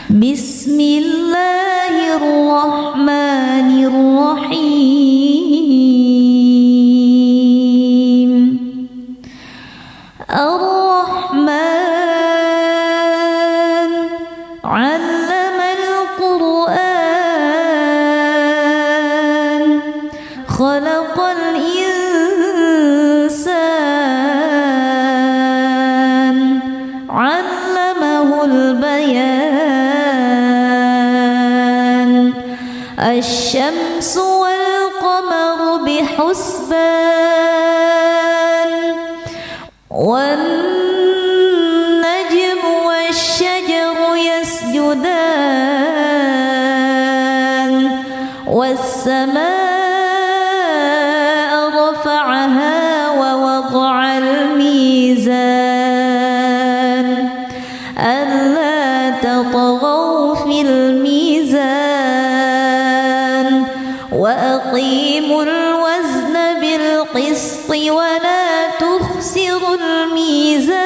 Bismillahirrahmanirrahim. Ar-Rahman 'allamal Qur'an, khalaqal insan, 'allamahul bayan. Asy-syamsu wal qamaru bihusban, wan najmu wasy-syajaru yasjudan, was-samaa'a rafa'aha wa wada'al mizan, alla tatghaw fil mizan, wa aqimul wazna bil qisti wa la tukhsirul mizan,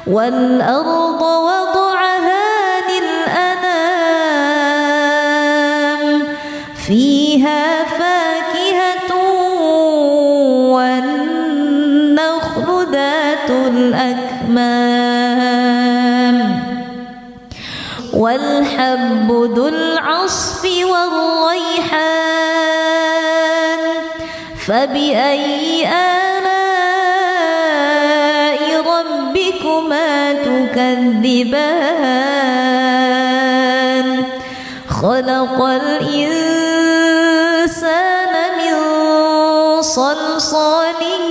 wal arda wada'aha lil anam, fiha fakihatun wan nakhlu dhatul akmam, wal habbu dhul 'asfi war rayhan. Fabi'ayyi ala'i rabbikuma tukadziban. Khalaqal insana min salsalin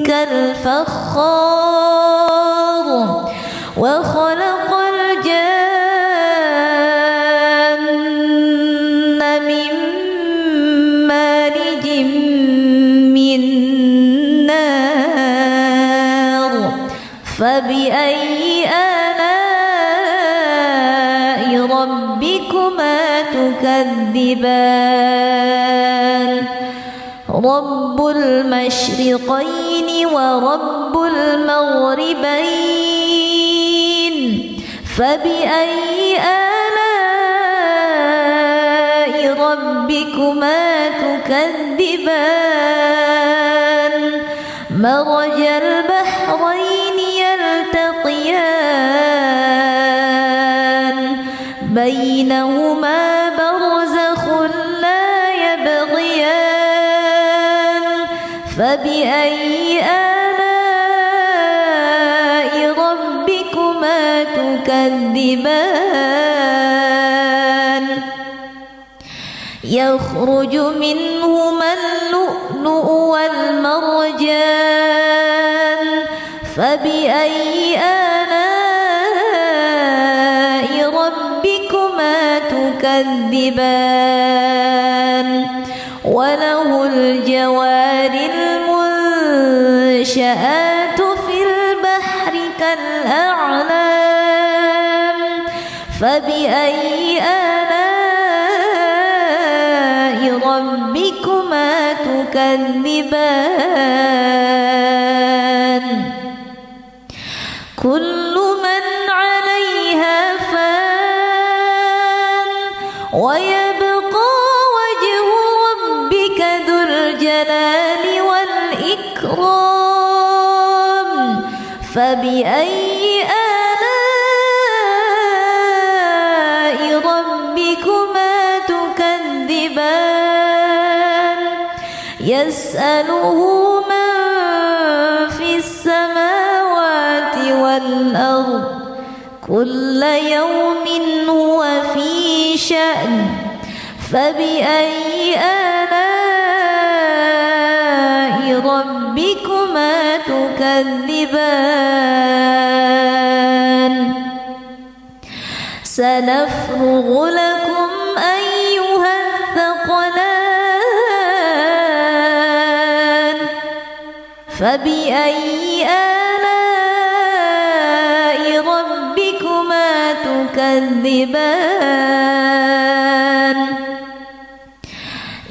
kal fakhar, wa khalaqal janna min marijin min nar. Fabi'ayyi ala'i rabbikuma tukadziban. Rabbul masyriqaini wa rabbul maghribain. Fabi'ayyi ala'i rabbikuma tukadziban. Marajal bahraini yaltaqiyan, bainahuma barzakhun la yabghiyan. Fabi'ayyi ala'i rabbikuma tukadziban. Yakhruju minhuma al-lu'lu'u wal marjan. Fabi'ayyi ala'i rabbikuma tukadziban. Walahul jawaril munsha'atu fil bahri kal a'lam. Fabi'ayyi ala'i rabbikuma tukadziban. Kullu man 'alayha fan, wa yabqa wajhu rabbika dzul jalali wal ikram. Fabi'ayyi ala'i rabbikuma tukadziban. Yas'aluhu man fis samawati wal ard, kulla yawmin huwa fi sha'n. Fabi'ayyi ala'i rabbikuma tukadziban. Sanafrughu lakum ayyuhath thaqalan. Fabi'ayyi ala'i rabbikuma tukadziban.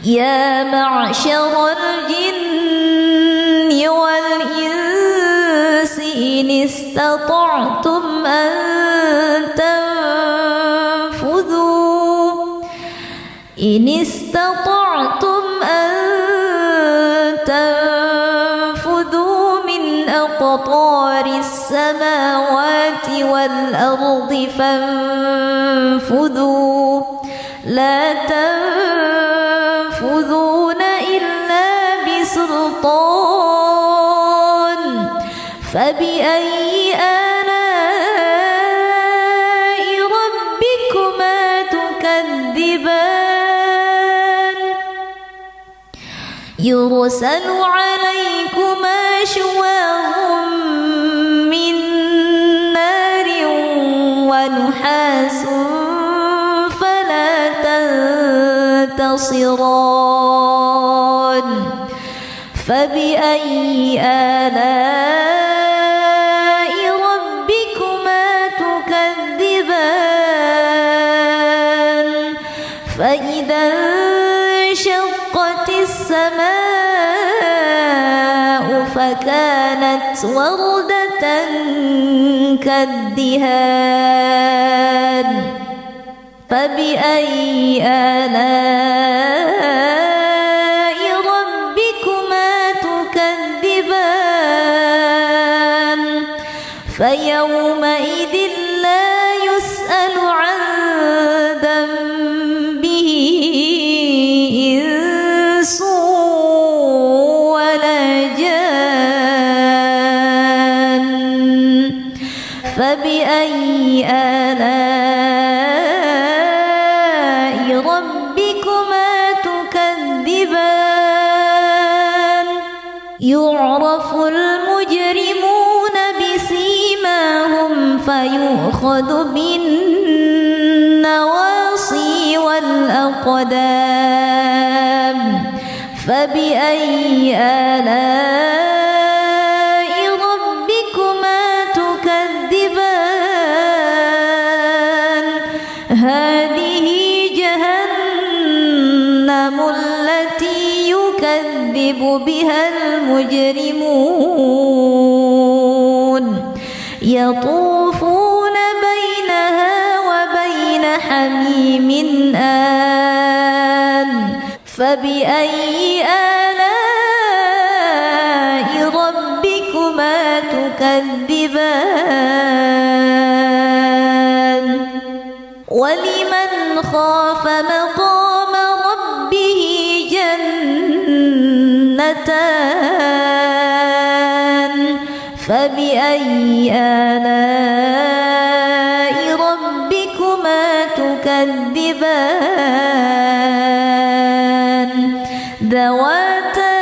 Ya ma'syaral jinni wal insi in istata'tum أن تنفذوا إن استطعتم أن تنفذوا من أقطار السماوات والأرض فانفذوا لا تنفذون إلا بسلطان فبأي آلاء ربكما تكذبان يرسل عليكما شواظ من نار ونحاس فلا تنتصران فبأي آلاء ربكما تكذبان فإذا انشقت السماء فكانت وردة كالدهان فبأي آلاء ربكما تكذبان فيومئذ لا يسأل عن ذنبه إنس ولا جان فبأي آلاء ربكما تكذبان يعرف المجرمون بسيماهم فيؤخذ بالنواصي والأقدام فبأي آلاء ربكما تكذبان هذه جهنم التي يكذب بها المجرمون يطوفون بينها وبين حميم آن فبأي آلاء ربكما تكذبان ولمن خاف مقام ربه جنتان فبأي آلاء ربكما تكذبان ذواتا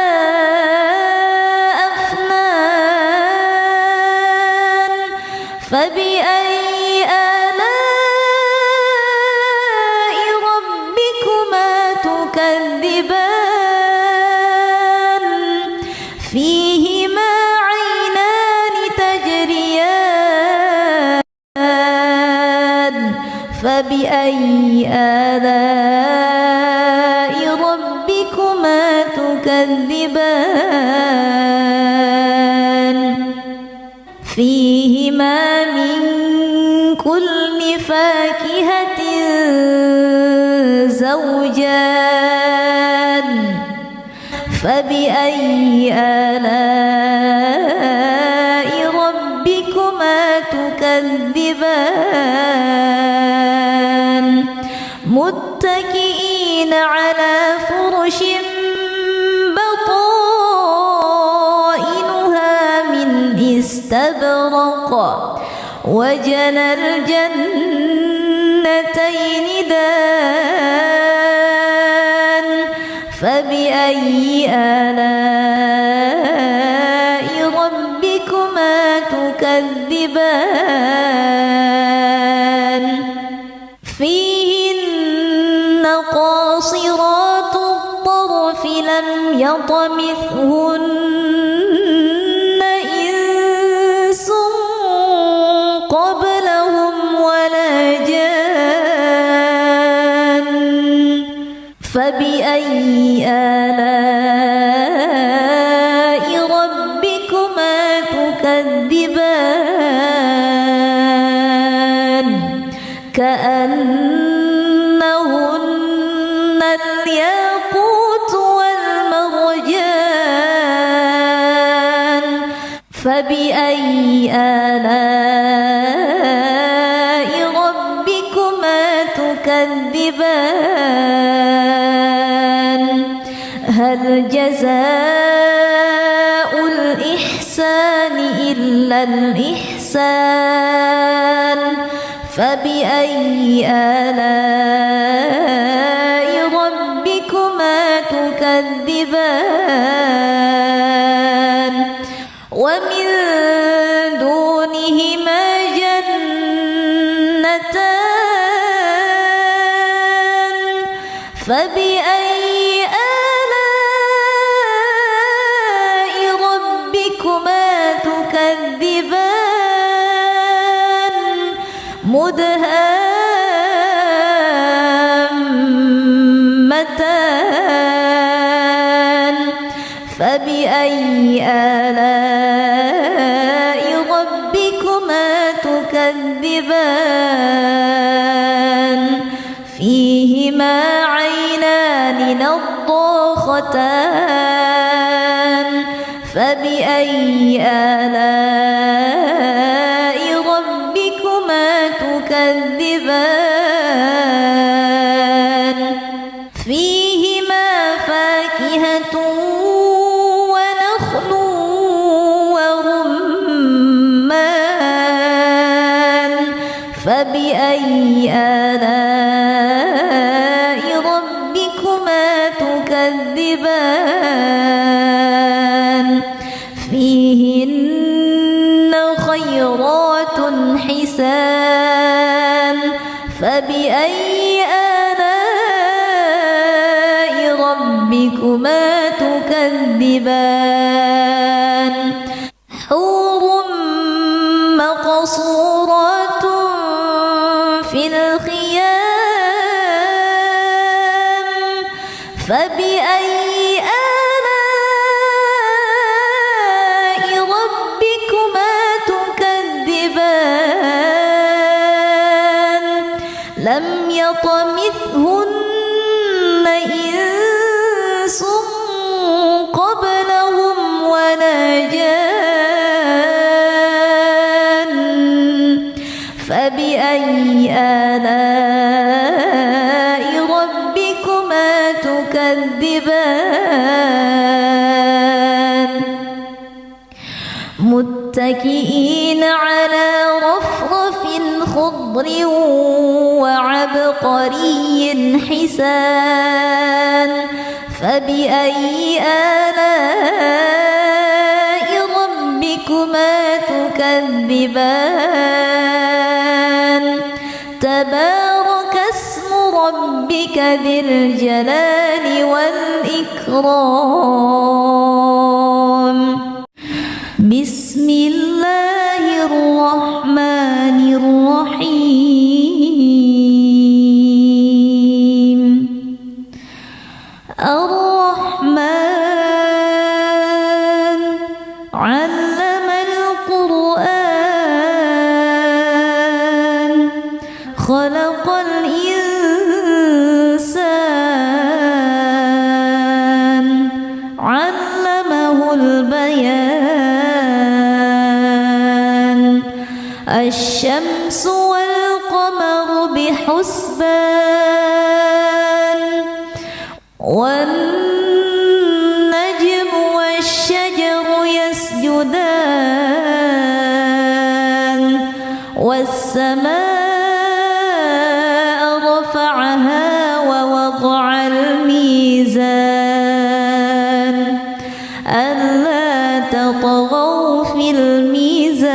أفنان فبأي آلاء ربكما تكذبان فيهما عينان تجريان فبأي آلاء ربكما تكذبان فيهما من كل فاكهة زوجان فبأي آلاء ربكما تكذبان متكئين على فرش بطائنها من استبرق وجنى الجنتين دان فبأي آلاء ربكما تكذبان فيهن قاصرات الطرف لم يطمثهن إنس قبلهم ولا جان فبأي آلاء ربكما تكذبان كأنهن الياقوت والمرجان فبأي آلاء ربكما تكذبان هل جزاء الإحسان إلا الإحسان فبأي آلاء ربكما تكذبان ومن دونهما جنتان فبأي آلاء ربكما تكذبان مدهامتان فبأي آلاء ربكما تكذبان فيهما عينان نضاختان فبأي آلاء ربكما تكذبان فيهما فاكهة ونخل ورمان فبأي آلاء ربكما تكذبان فيهن خيرات حسان فبأي آلاء ربكما تكذبان حور مقصورات في الخيام فبأي آلاء ربكما تكذبان لم يطمثهن إنس قبلهم ولا جان فبأي آلاء ربكما تكذبان متكئين على رفرف خضر وعبقري حسان فبأي آلاء ربكما تكذبان تبارك اسم ربك ذي الجلال والإكرام بسم الله الرحمن الرحيم الرحمن علم القرآن خلق الإنسان علمه البيان الشمس والقمر بحسبان والنجم والشجر يسجدان والسماء رفعها ووضع الميزان ألا تطغوا في الميزان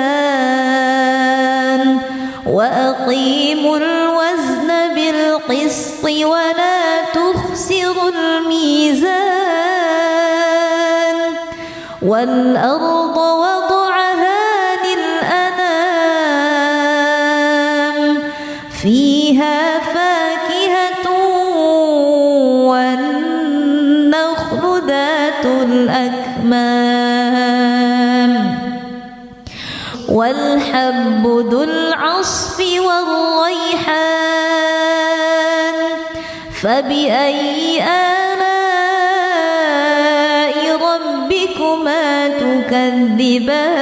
وأقيموا الوزن بالقسط ولا تخسروا الميزان والأرض وضعها للأنام فيها فاكهة والنخل ذات الأكمام والحب ذو العصف والريحان فبأي آلاء ربكما تكذبان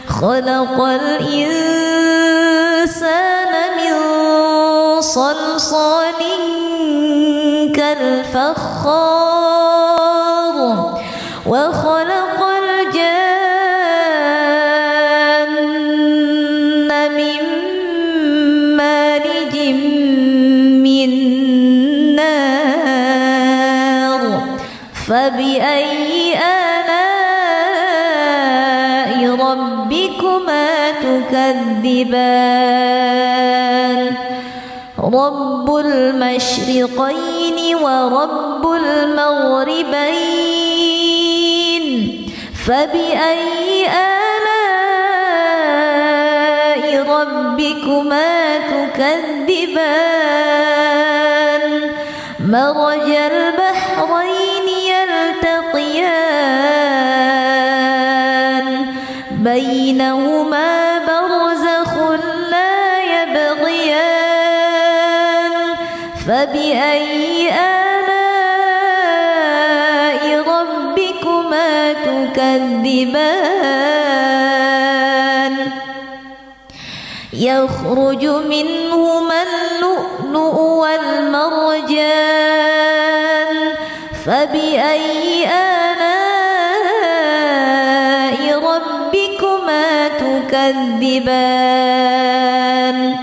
خلق الإنسان من صلصال كالفخار وخلق الجن من مارج من نار فبأي آلاء ربكما تكذبان رب المشرقين ورب المغربين فبأي آلاء ربكما تكذبان مرج البحرين يلتقيان بينهما برزخ لا يبغيان فبأي آلاء ربكما تكذبان يخرج منهما اللؤلؤ والمرجان فبأي آلاء ربكما تكذبان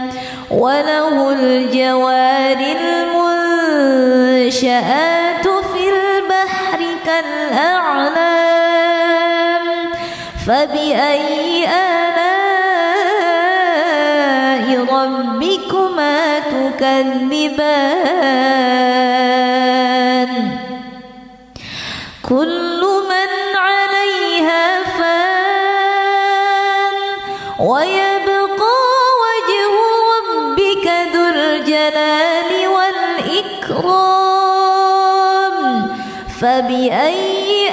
وله الجوار المنشآت في البحر كالأعلام فبأي آلاء ربكما تكذبان كل من عليها فان ويبقى وجه ربك ذو الجلال والإكرام فبأي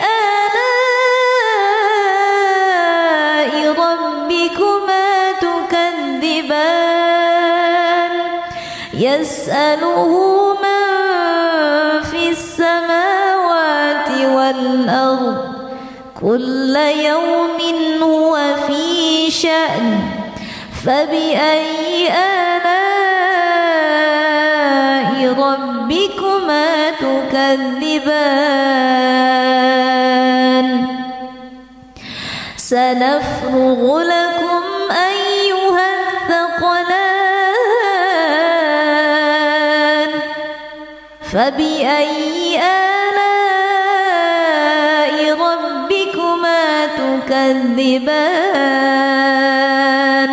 آلاء ربكما تكذبان يسأله من في السماوات والأرض كل يوم هو في شأن فبأي آلاء ربكما تكذبان سنفرغ لكم أيها الثقلان فبأي آلاء ربكما تكذبان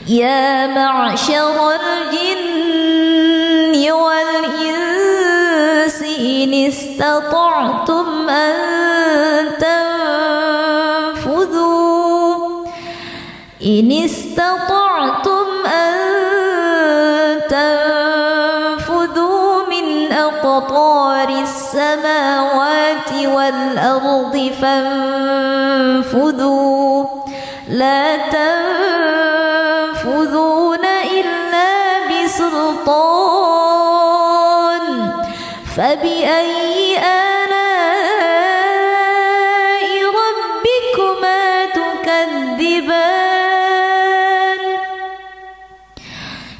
يا معشر الجن والإنس إن استطعتم أن تنفذوا من أقطار السماوات والأرض فانفذوا لا تنفذون إلا بسلطان فبأي آلاء ربكما تكذبان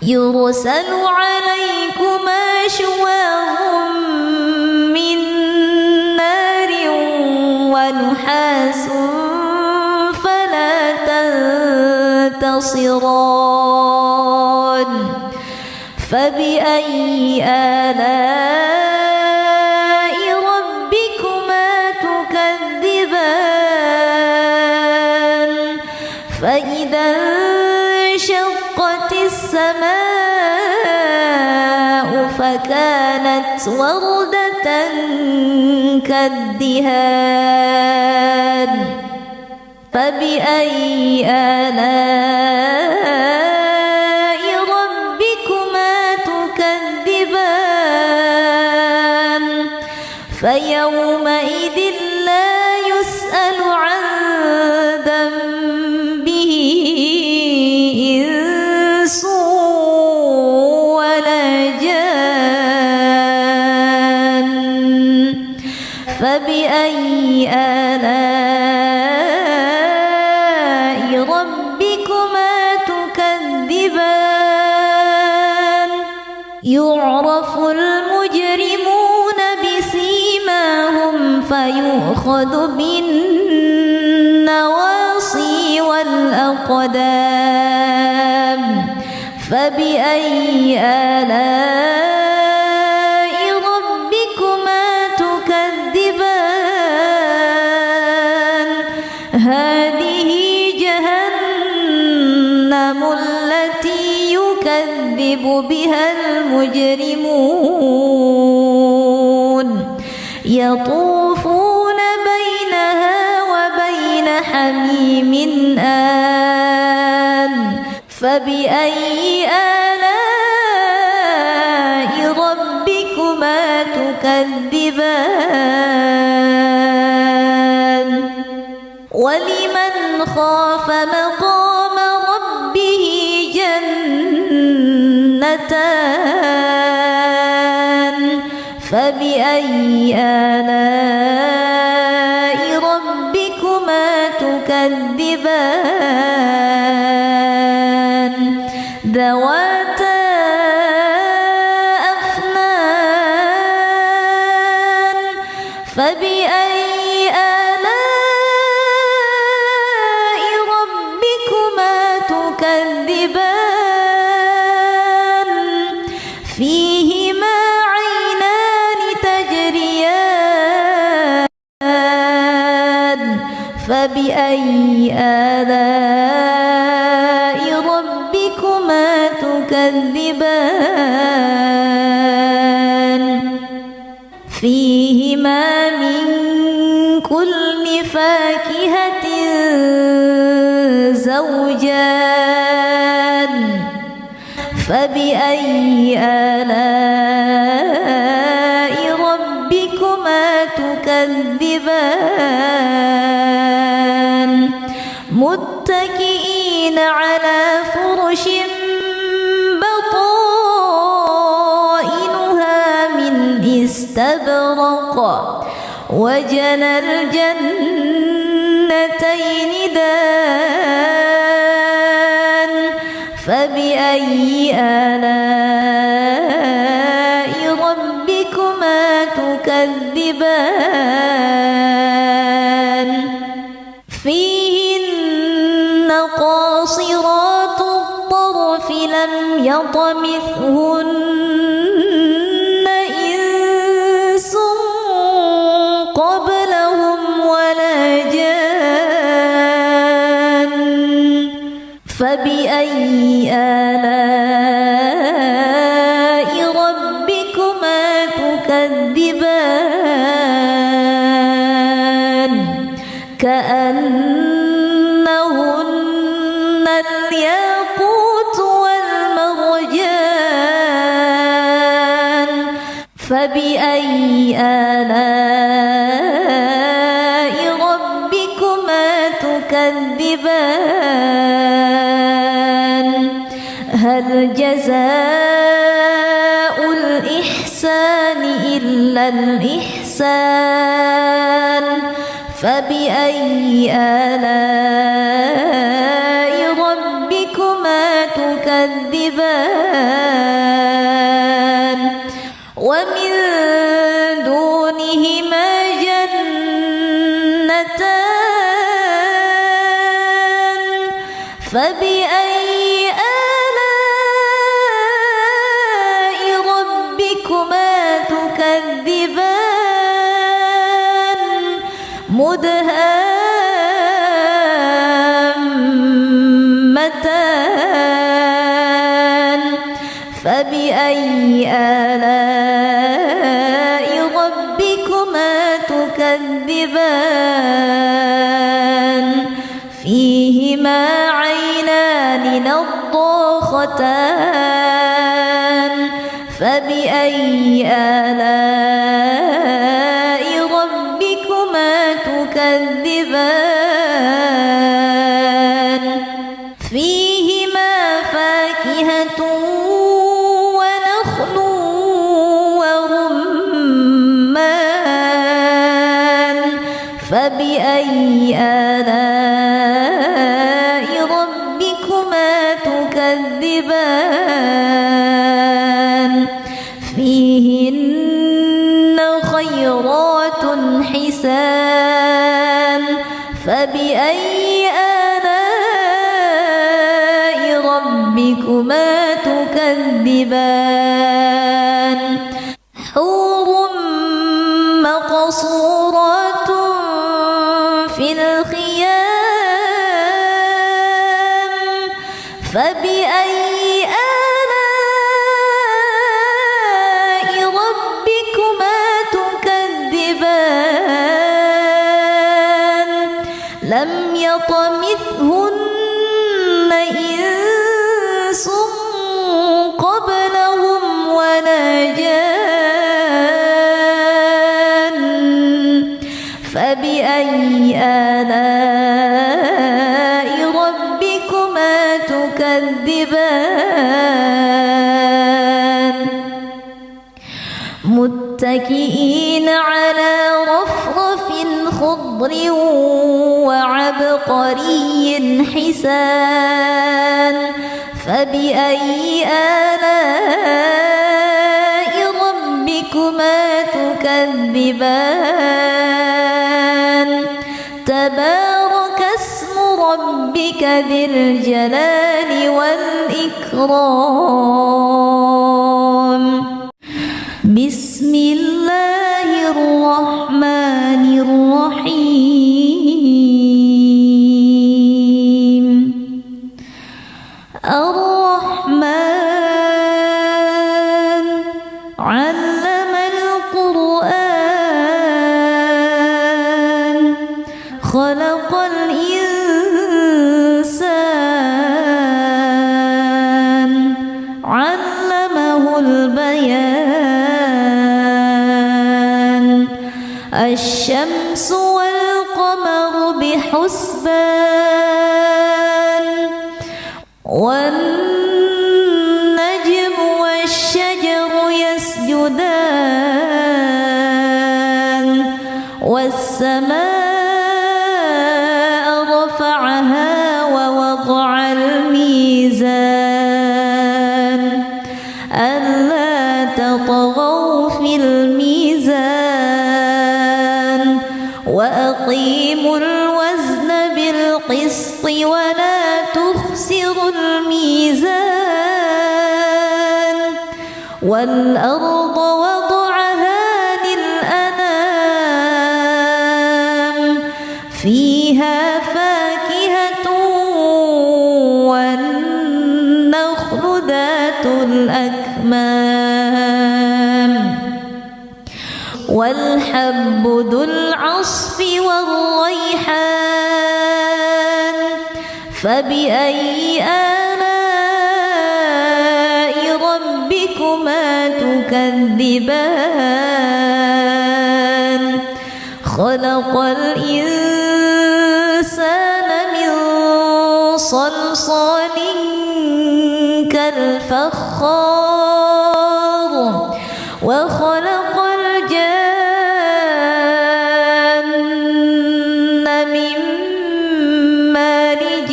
يرسل عليكما شواظ من نار ونحاس فلا تنتصران فبأي آلاء ربكما تكذبان فإذا انشقت السماء فكانت وردة كالدهان فبأي آلاء ربكما تكذبان فيومئذ لا يسأل عن ذنبه إنس يؤخذ بالنواصي والأقدام فبأي آلاء ربكما تكذبان هذه جهنم التي يكذب بها المجرمون يطوفون بينها وبين حميم آن فبأي آلاء ربكما تكذبان ولمن خاف مقام ربه جنتان فبأي آلاء ربكما تكذبان ذواتا أفنان فبأي آلاء ربكما تكذبان فيهما عينان تجريان فبأي آلاء ربكما تكذبان فيهما من كل فاكهة زوجان فبأي آلاء ربكما تكذبان متكئين على فرش بطائنها من استبرق وجنى الجنتين دان فبأي آلاء ربكما تكذبان فيهن قاصرات الطرف لم يطمثهن إنس قبلهم ولا جان فبأي آلاء ربكما تكذبان كأنهن الياقوت والمرجان فبأي آلاء ربكما تكذبان هل جزاء الإحسان إلا الإحسان فبأي آلاء ربكما تكذبان ومن دونهما جنتان فبأي آلاء ربكما تكذبان مدهامتان فبأي آلاء ربكما تكذبان فيهما عينان نضاختان فبأي آلاء ربكما تكذبان فيهما فاكهة ونخل ورمان فبأي آلاء ربكما تكذبان فيهن خيرات حسان ربكما تكذبان حور مقصورات في الخيام فبأي آلاء ربكما تكذبان لم يطمثهن إنس قبلهم ولا جان فبأي آلاء ربكما تكذبان متكئين على رفرف خضر وعبقري حسان فبأي آلاء ربكما تكذبان تبارك اسم ربك ذي الجلال والإكرام بسم الله الرحمن الرحيم الرحمن علم القرآن خلق الإنسان علمه البيان الشمس والقمر بحسبان والنجم والشجر يسجدان والسماء رفعها ووضع الميزان ألا تطغوا في الميزان وأقيموا الوزن بالقسط ولا تخسروا الميزان والأرض وضعها للأنام فيها فاكهة والنخل ذات الأكمام والحب ذو العصف والريحان فبأي آلاء ربكما تكذبان خلق الإنسان من صلصال كالفخار وخلق الجان من مارج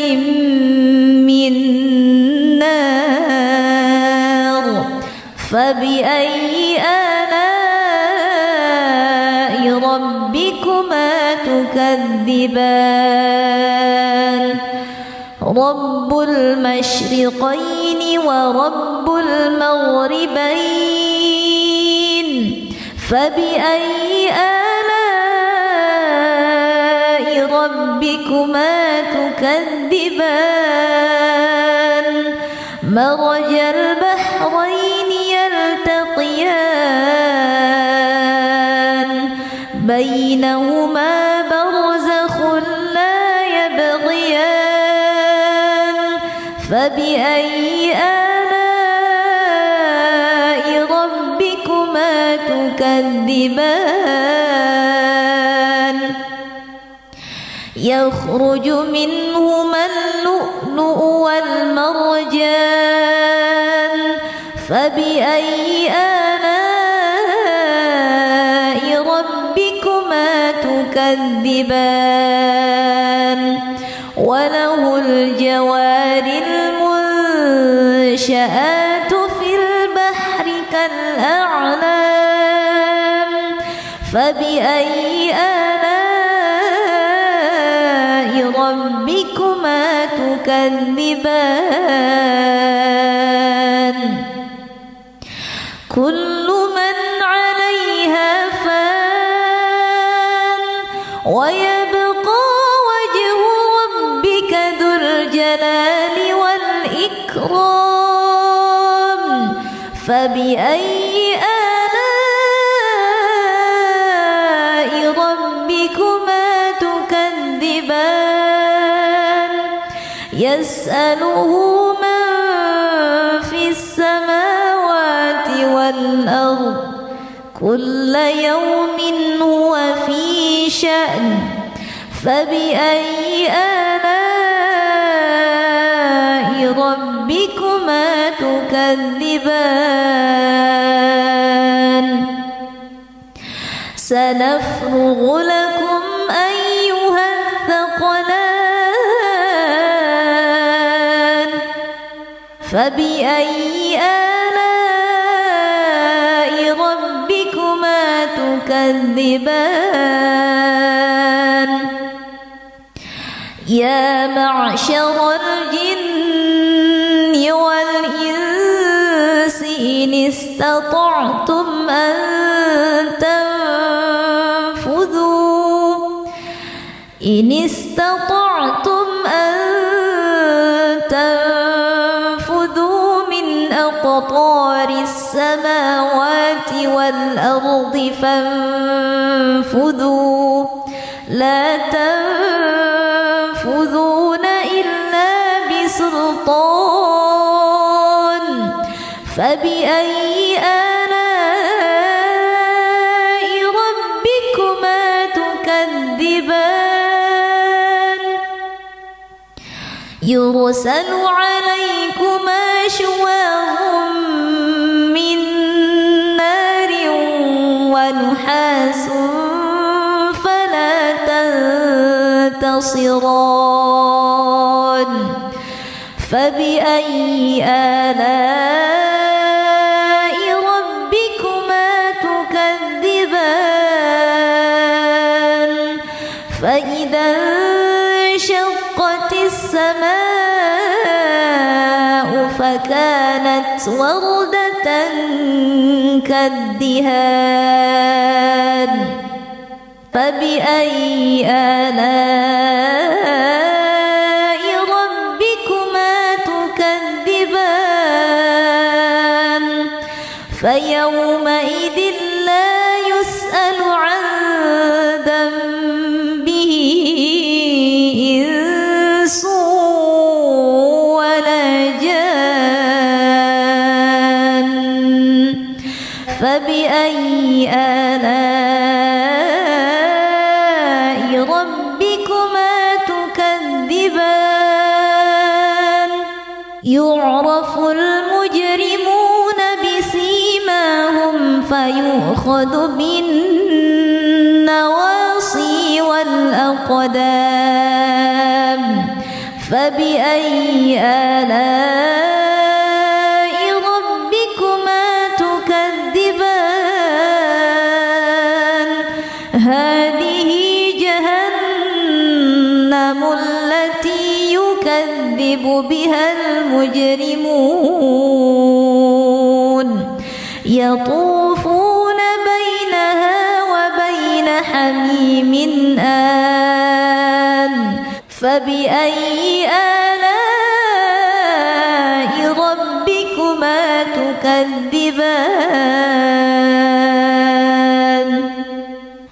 من نار فبأي آلاء ربكما تكذبان رب المشرقين ورب المغربين فبأي آلاء ربكما تكذبان مرج البحرين يلتقيان بينهما برزخ لا يبغيان فبأي آلاء ربكما تكذبان يخرج منهما اللؤلؤ والمرجان فبأي آلاء ربكما تكذبان وله الجوار المنشآت في البحر كالأعلام فبأي آلاء ربكما ربكما تكذبان كل من عليها فان ويبقى وجه ربك ذو الجلال والإكرام فبأي آلاء ربكما تكذبان يسأله من في السماوات والأرض كل يوم هو في شأن فبأي آلاء ربكما تكذبان سنفرغ لكم أيها الثقلان فبأي آلاء ربكما تكذبان يا معشر الجن والإنس إن استطعتم أن تنفذوا من أقطار السماوات والأرض فانفذوا لا تنفذون إلا بسلطان فبأي آلاء ربكما تكذبان يرسل عليكما شواظ من نار ونحاس فلا تنتصران فبأي آلاء ربكما تكذبان فإذا انشقت السماء فكانت وردة كالدهان فبأي آلاء ربكما تكذبان فيومئذ لا يسأل عن ذنبه إنس ولا جان فبأي آلاء ربكما تكذبان يعرف المجرمون بسيماهم فيؤخذ بالنواصي والأقدام فبأي آلاء ربكما تكذبان هذه جهنم التي يكذب بها المجرمون يطوفون بينها وبين حميم آن فبأي آلاء ربكما تكذبان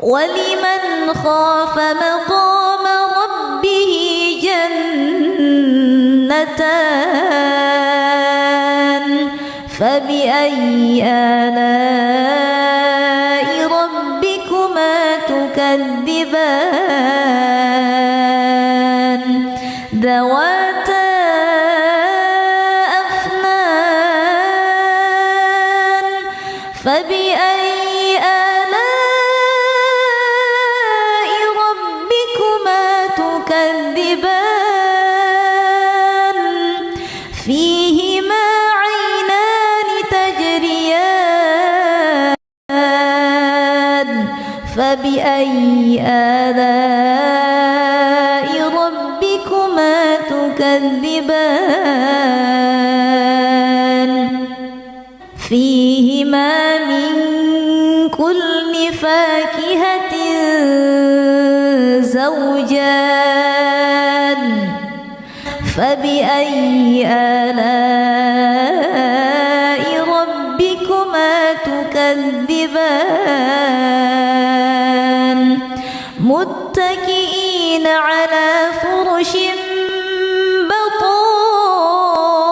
ولمن خاف مقام ربه جنتان فبأي آلاء ربكما تكذبان ذواتا أفنان فبأي آلاء ربكما تكذبان فيهما عينان تجريان فبأي آلاء ربكما تكذبان فيهما من كل فاكهة زوجان فبأي آلاء ربكما تكذبان متكئين على فرش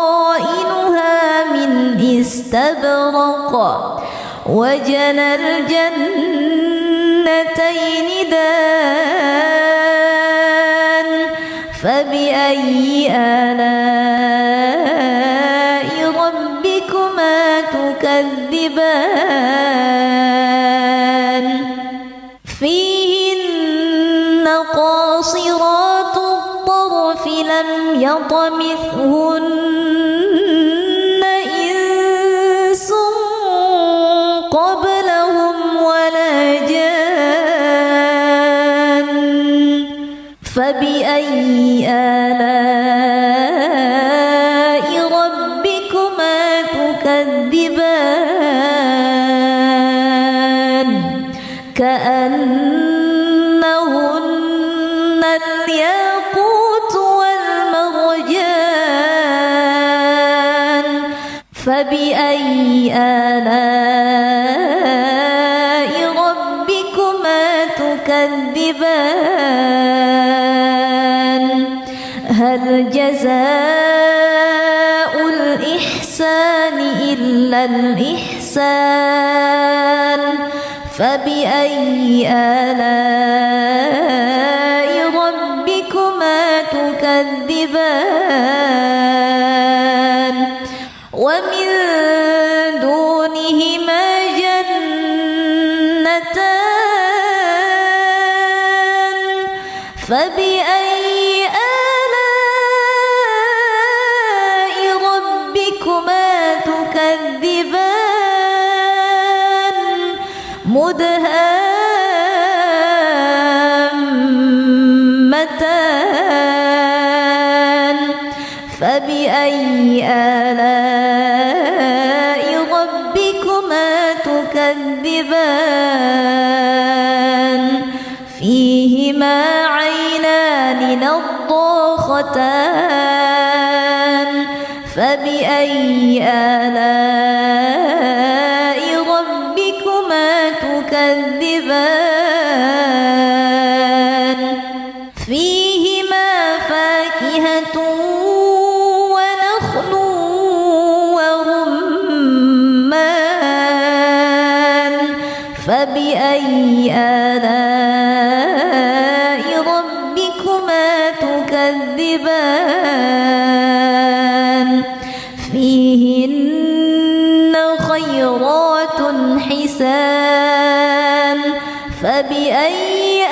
بطائنها من استبرق وجنى الجنتين دان فبأي آلاء ربكما تكذبان فيهن قاصرات الطرف لم يطمثهن إنس قبلهم ولا جان فبأي آلاء ربكما تكذبان كأنهن الياقوت والمرجان فبأي آلاء ربكما تكذبان هل جزاء الإحسان إلا الإحسان فبأي آلاء ربكما تكذبان ومن دونهما جنتان فبأي آلاء ربكما تكذبان مدهامتان فبأي آلاء ربكما تكذبان فيهما عينان نضاختان فبأي آلاء ربكما تكذبان فيهما فاكهة ونخل ورمان فبأي آلاء ربكما تكذبان فيهن خيرات حسان فبأي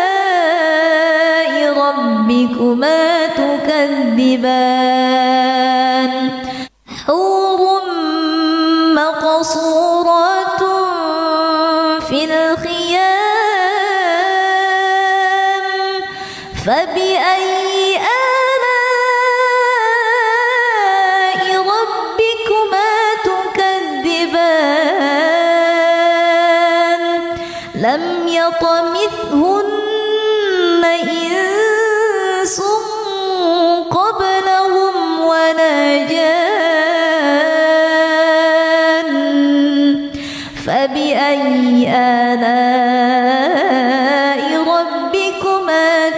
آلاء ربكما تكذبان حور مقصورات في الخيام فبأي آلاء ربكما تكذبان لم يطمثهن إنس قبلهم ولا جان فبأي آلاء ربكما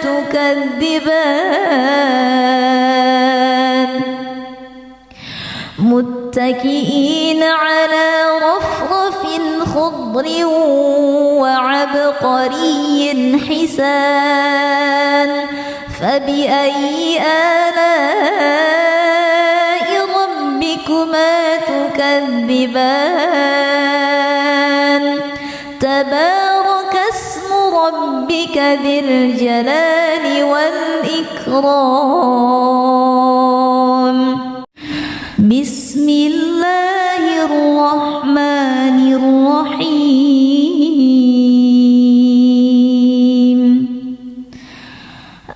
تكذبان متكئين على رفرف خضر وعبقري حسان فبأي آلاء ربكما تكذبان تبارك اسم ربك ذي الجلال والإكرام بسم الله الرحمن الرحيم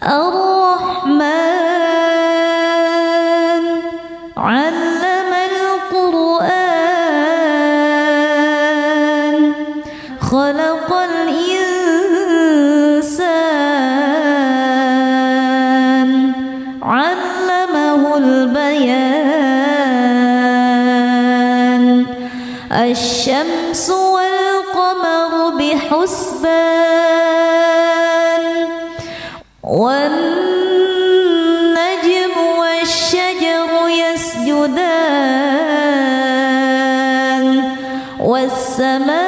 الرحمن علمه البيان الشمس والقمر بحسبان والنجم والشجر يسجدان والسماء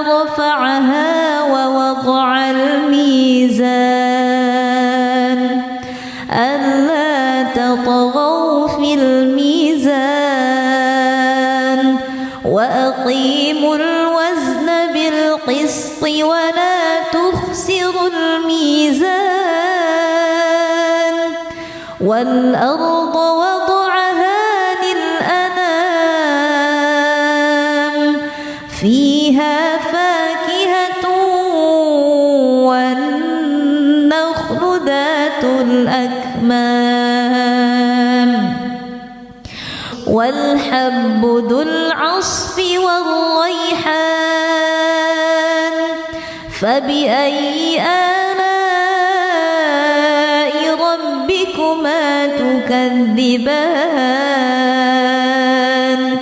رفعها ووضع الميزان ألا تطغوا في الميزان وأقيموا الوزن بالقسط ولا تخسروا الميزان والأرض وضعها للأنام فيها فاكهة والنخل ذات الأكمام والحب ذو العصف والريحان فبأي آلاء ربكما تكذبان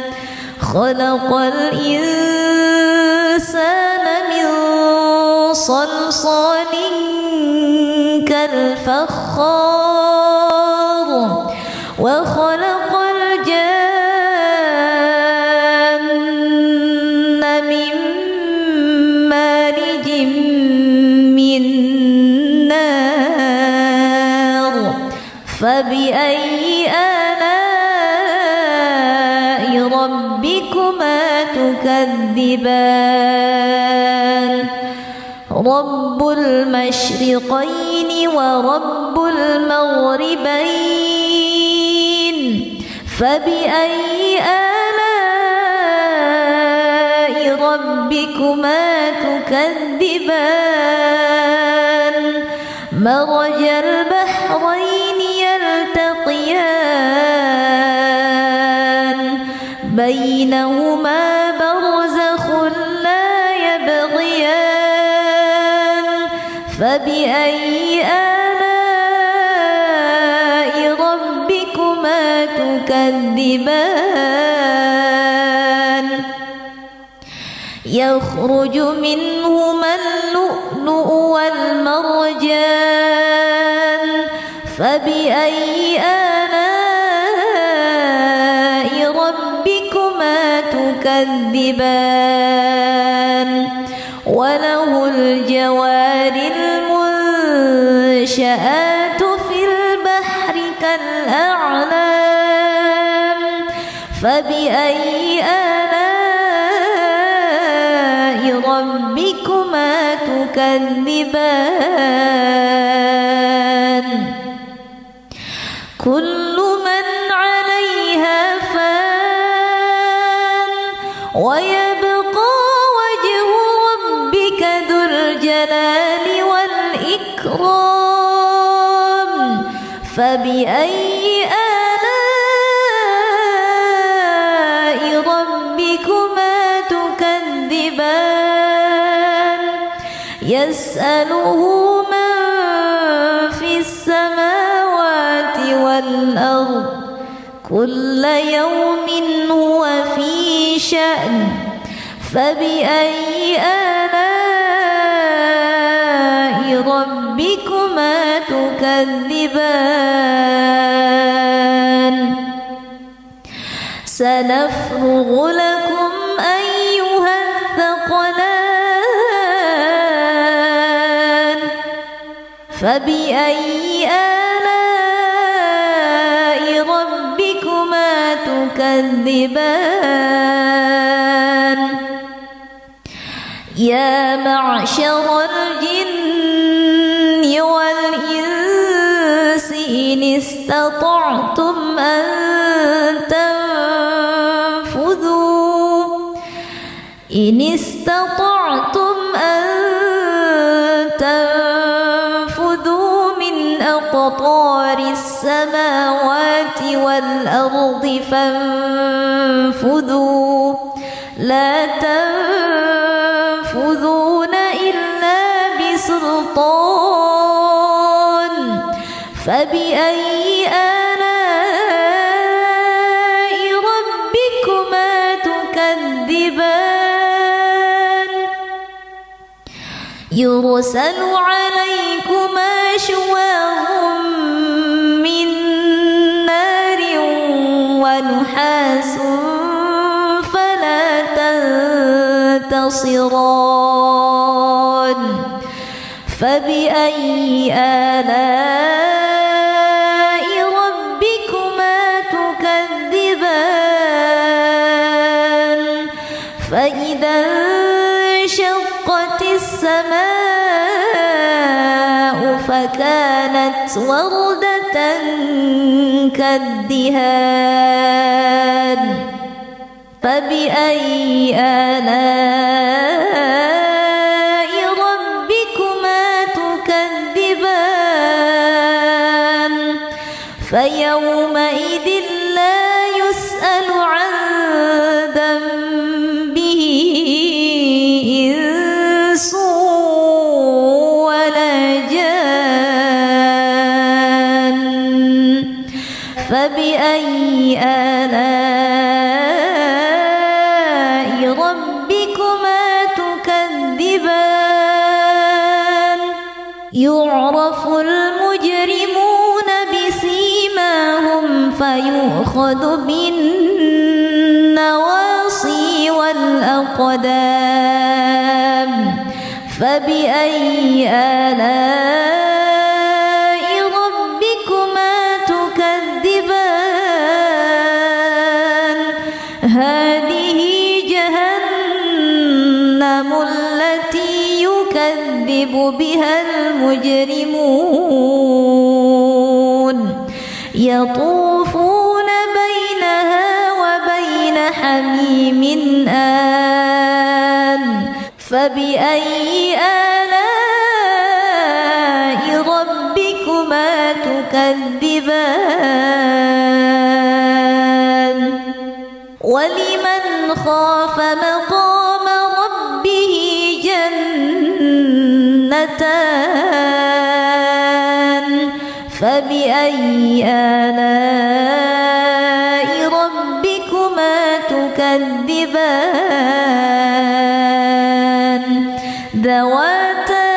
خلق الإنسان من صلصال كالفخار وخلق الجن من مارج من نار فبأي آلاء ربكما تكذبان رب المشرقين ورب المغربين فبأي آلاء ربكما تكذبان مرج البحرين يلتقيان بينهما برزخ لا يبغيان فبأي آلاء ربكما تكذبان يخرج منهما اللؤلؤ والمرجان فبأي آلاء ربكما تكذبان وله الجوار المنشآت في البحر كالأعلام فبأي آلاء ربكما تكذبان كل من عليها فان ويبقى وجه ربك ذو الجلال والإكرام فبأي آلاء ربكما تكذبان يسأله من في السماوات والأرض كل يوم هو في شأن فبأي آلاء ربكما تكذبان سنفرغ لكم أيها الثقلان فبأي آلاء ربكما تكذبان يا معشر الجن والإنس إن استطعتم أن تنفذوا من أقطار السماوات والأرض فانفذوا لا تنفذون إلا بسلطان فبأي آلاء ربكما تكذبان يرسل عليكما شواظ من نار ونحاس فلا تنتصران فبأي آلاء ربكما تكذبان فإذا انشقت السماء فكانت وردة كالدهان فبأي آلاء ربكما تكذبان فيومئذ لا يسأل عن ذنبه إنس ولا جان فبأي آلاء ربكما تكذبان يعرف المجرمون بسيماهم فيؤخذ بالنواصي والأقدام فبأي آلاء ربكما تكذبان هذه جهنم التي يكذب بها المجرمون يطوفون بينها وبين حميم آن فبأي آلاء ربكما تكذبان ولمن خاف مقام ربه جنتان فبأي آلاء ربكما تكذبان ذواتا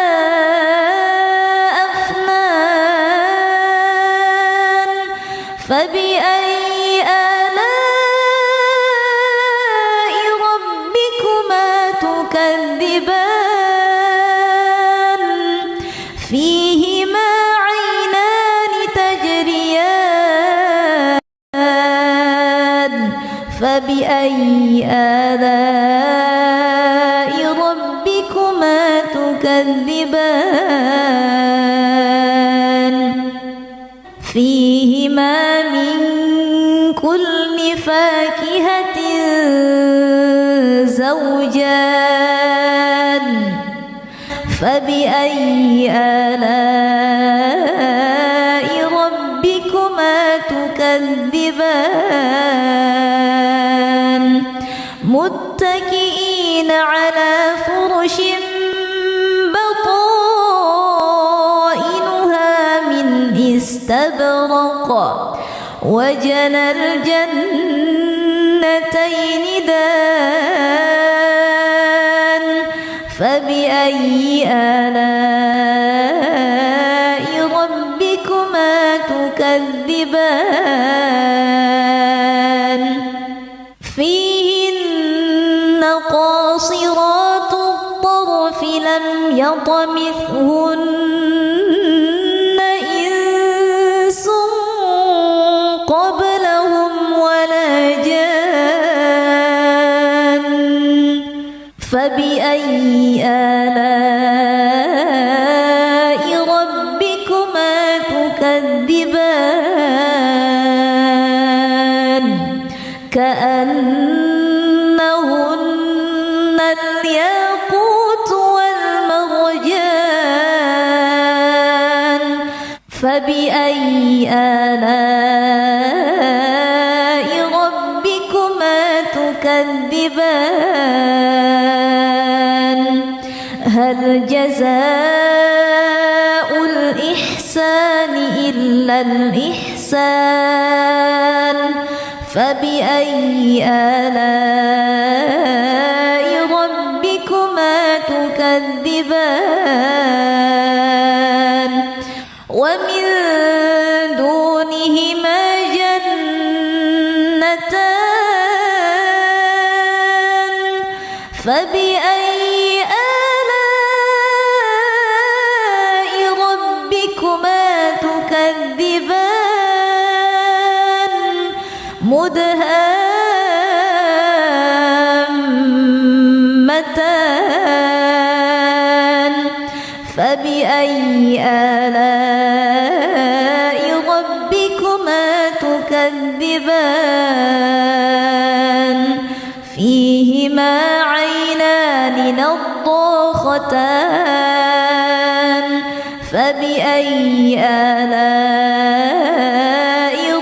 أفنان فبأي آلاء ربكما تكذبان فيهما عينان تجريان فبأي آلاء ربكما تكذبان فيهما من كل فاكهة زوجان فبأي آلاء ربكما تكذبان متكئين على فرش بطائنها من استبرق وجنى الجنتين دان فبأي آلاء ربكما تكذبان فيهن قاصرات الطرف لم يطمثهن إنس قبلهم ولا جان فبأي آلاء ربكما تكذبان كأنهن الياقوت والمرجان فبأي آلاء ربكما تكذبان هل جزاء الإحسان إلا الإحسان فبأي آلاء ربكما تكذبان ومن دونهما جنتان فبأي آلاء ربكما تكذبان مدهامتان فبأي آلاء ربكما تكذبان فيهما عينان نضاختان فبأي آلاء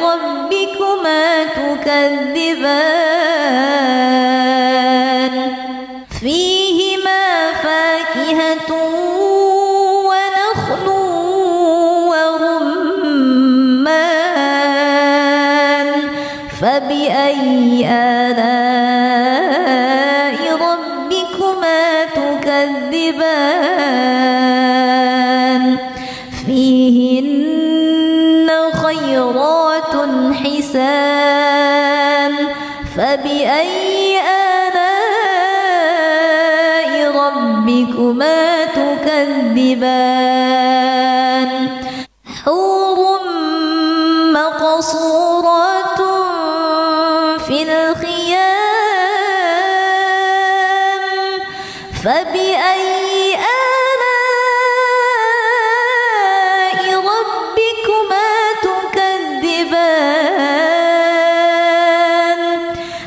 ربكما تكذبان فيهما فاكهة ونخل ورمان فبأي آلاء ربكما تكذبان فيهن خيرات حسان فبأي آلاء ربكما تكذبان حور مقصورات في الخيام فبأي آلاء ربكما تكذبان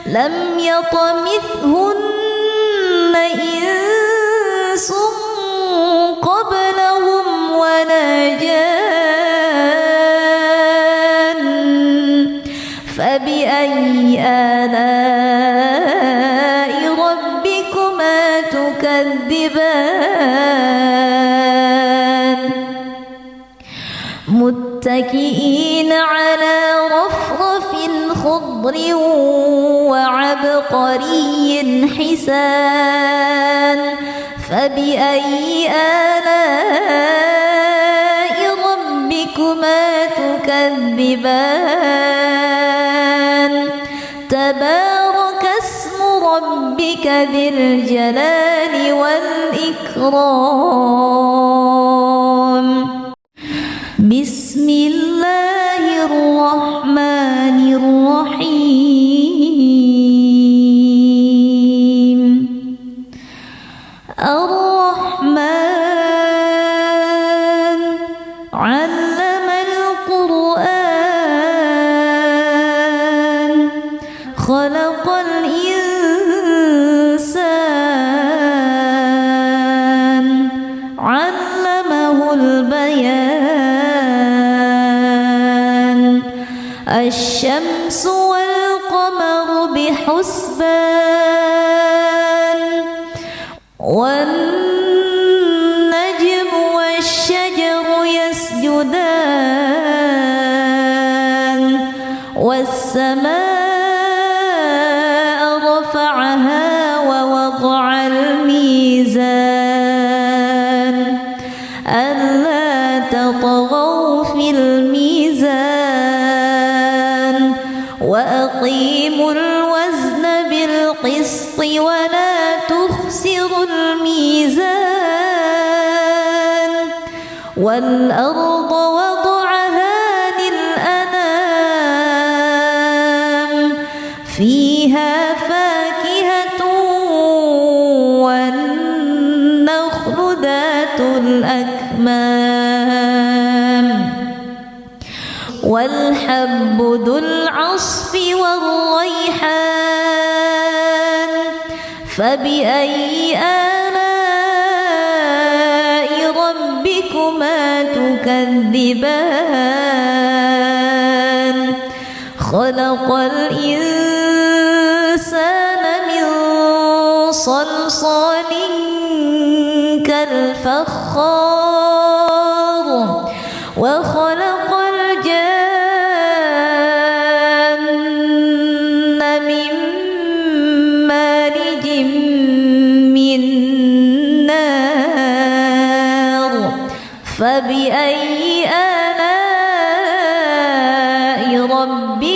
لم يطمثهن إنس قبلهم ولا جان فبأي آلاء ربكما تكذبان متكئين على رفرف خضر وعبقري حسان فبأي آلاء ربكما تكذبان تبارك اسم ربك ذي الجلال والإكرام بسم الله الرحمن الرحيم الرحمن علم القرآن خلق الإنسان علمه البيان الشمس والقمر بحسبان والنجم والشجر يسجدان والسماء رفعها ووضع الميزان ألا تطغوا في الميزان وأقيموا الوزن بالقسط ولا تخسروا الميزان والأرض وضعها للأنام فيها فاكهة والنخل ذات الأكمام والحب ذو العصف والريحان فبأي آلاء ربكما تكذبان خلق الإنسان من صلصال كالفخار وخلق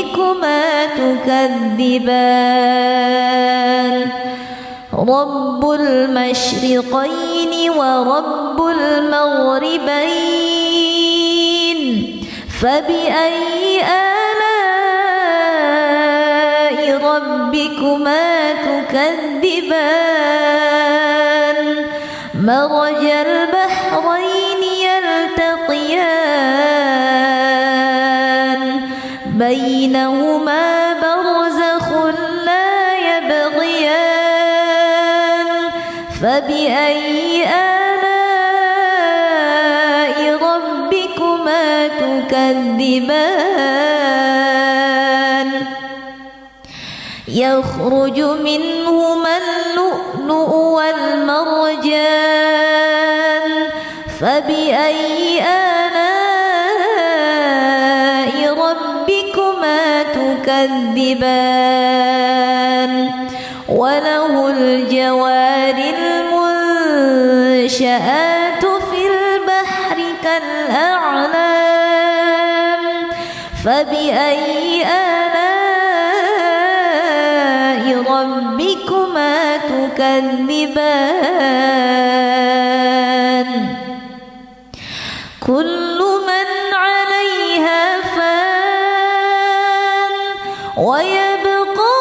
ربكما تكذبان رب المشرقين ورب المغربين فبأي آلاء ربكما تكذبان مرج البحرين يلتقيان بينهما برزخ لا يبغيان فبأي آلاء ربكما تكذبان يخرج منهما اللؤلؤ والمرجان فبأي آلاء ربكما تكذبان وله الجوار المنشآت في البحر كالأعلام فبأي آلاء ربكما تكذبان كل من عليها فان ويبقى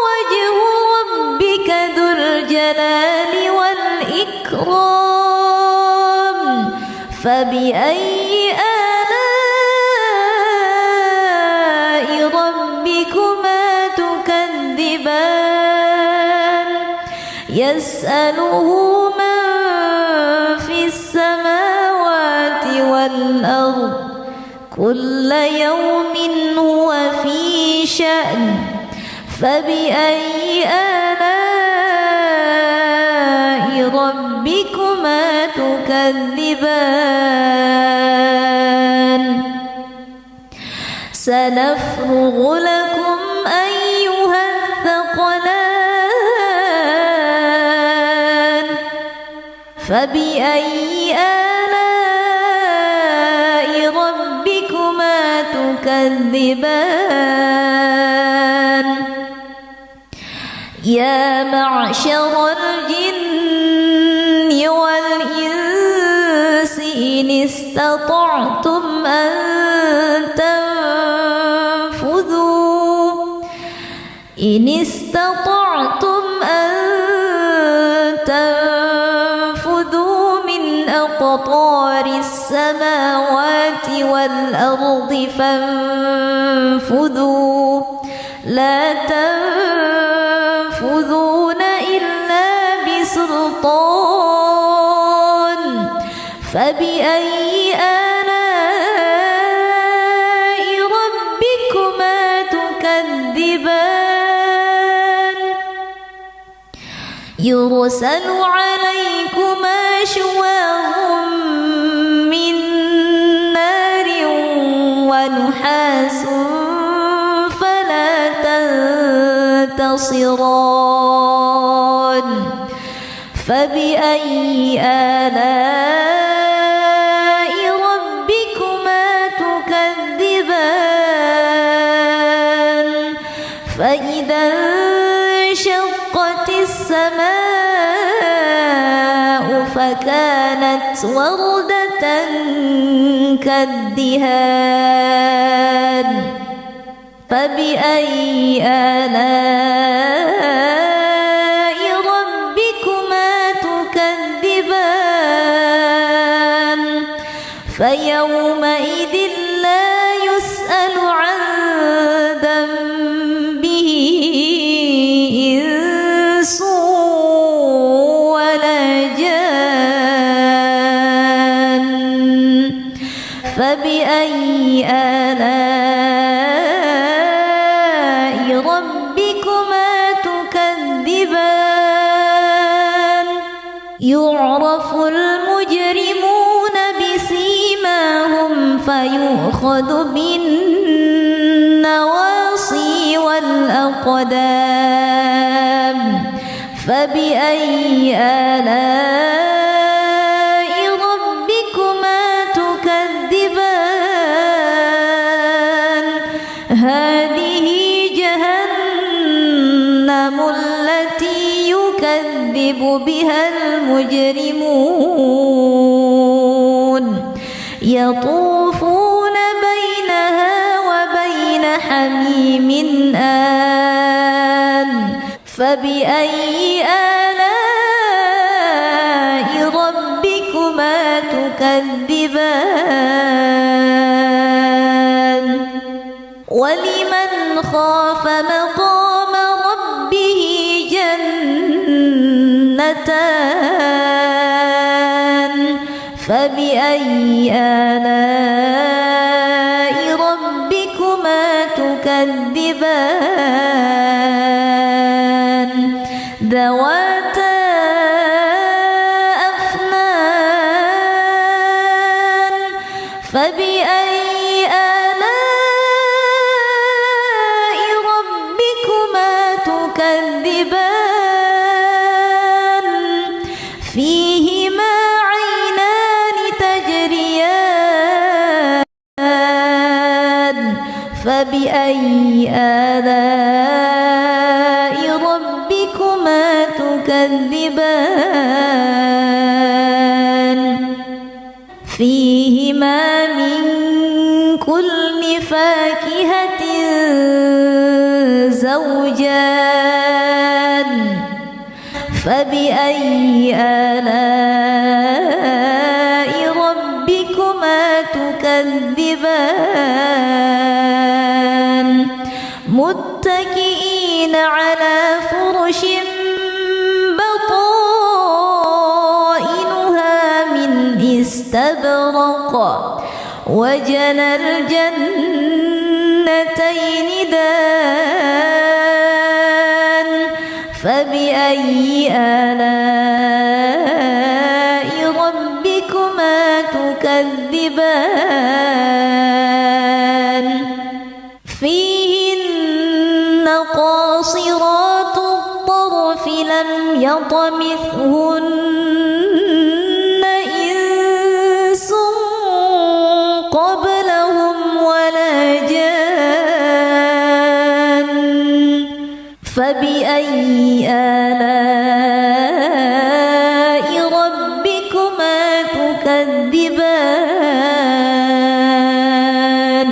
وجه ربك ذو الجلال والإكرام فبأي آلاء ربكما تكذبان يسأله من في السماوات والأرض كل يوم هو في شأن فبأي آلاء ربكما تكذبان سنفرغ لكم أيها الثقلان فبأي آلاء ربكما تكذبان يا معشر الجن والإنس إن استطعتم أن تنفذوا من أقطار السماوات والأرض فانفذوا لا تنفذون إلا بسلطان فبأي آلاء ربكما تكذبان يرسل عليكما شواظ من نار ونحاس فلا تنتصران فبأي آلاء ربكما تكذبان فإذا انشقت السماء فكانت وردة كالدهان فبأي آلاء ربكما تكذبان فيومئذ لا يسأل عن ذنبه إنس ولا جان فبأي آلاء ربكما تكذبان يعرف المجرمون بسيماهم فيؤخذ بالنواصي والأقدام فبأي آلاء ربكما تكذبان هذه يكذب بها المجرمون يطوفون بينها وبين حميم آن فبأي آلاء ربكما تكذبان ولمن خاف مقام ربه جنتان فبأي آلاء ربكما تكذبان ذواتا أفنان فبأي آلاء ربكما تكذبان فيهما عينان تجريان فبأي آلاء ربكما تكذبان فيهما من كل فاكهة زوجان فبأي آلاء ربكما تكذبان متكئين على فرش بطائنها من استبرق وجنى الجنتين دان فبأي آلاء ربكما تكذبان فيهن قاصرات الطرف لم يطمثهن إنس قبلهم ولا جان فبأي آلاء ربكما تكذبان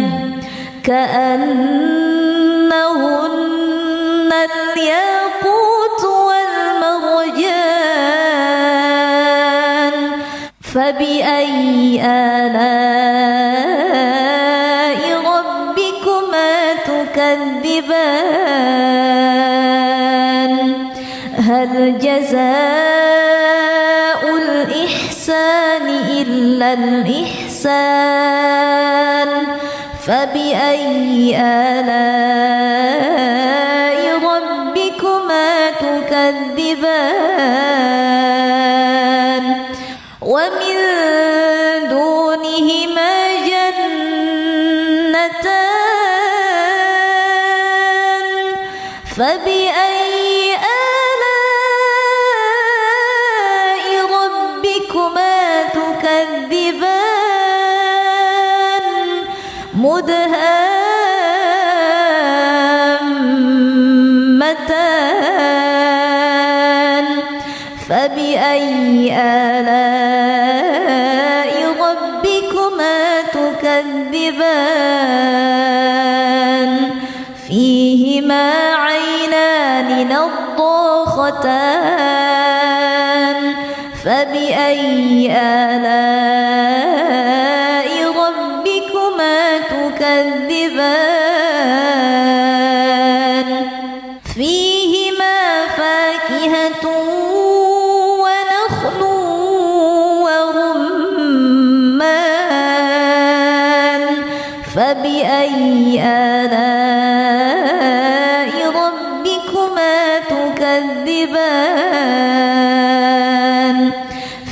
كأنهن الياقوت والمرجان فبأي آلاء ربكما تكذبان هل جزاء الإحسان إلا الإحسان فبأي آلاء ربكما تكذبان ومن دونهما جنتان فبأي آلاء ربكما تكذبان مدهامتان فبأي آلاء ربكما تكذبان فيهما عينان نضاختان فبأي آلاء ربكما تكذبان فيهما فاكهة ونخل ورمان فبأي آلاء ربكما تكذبان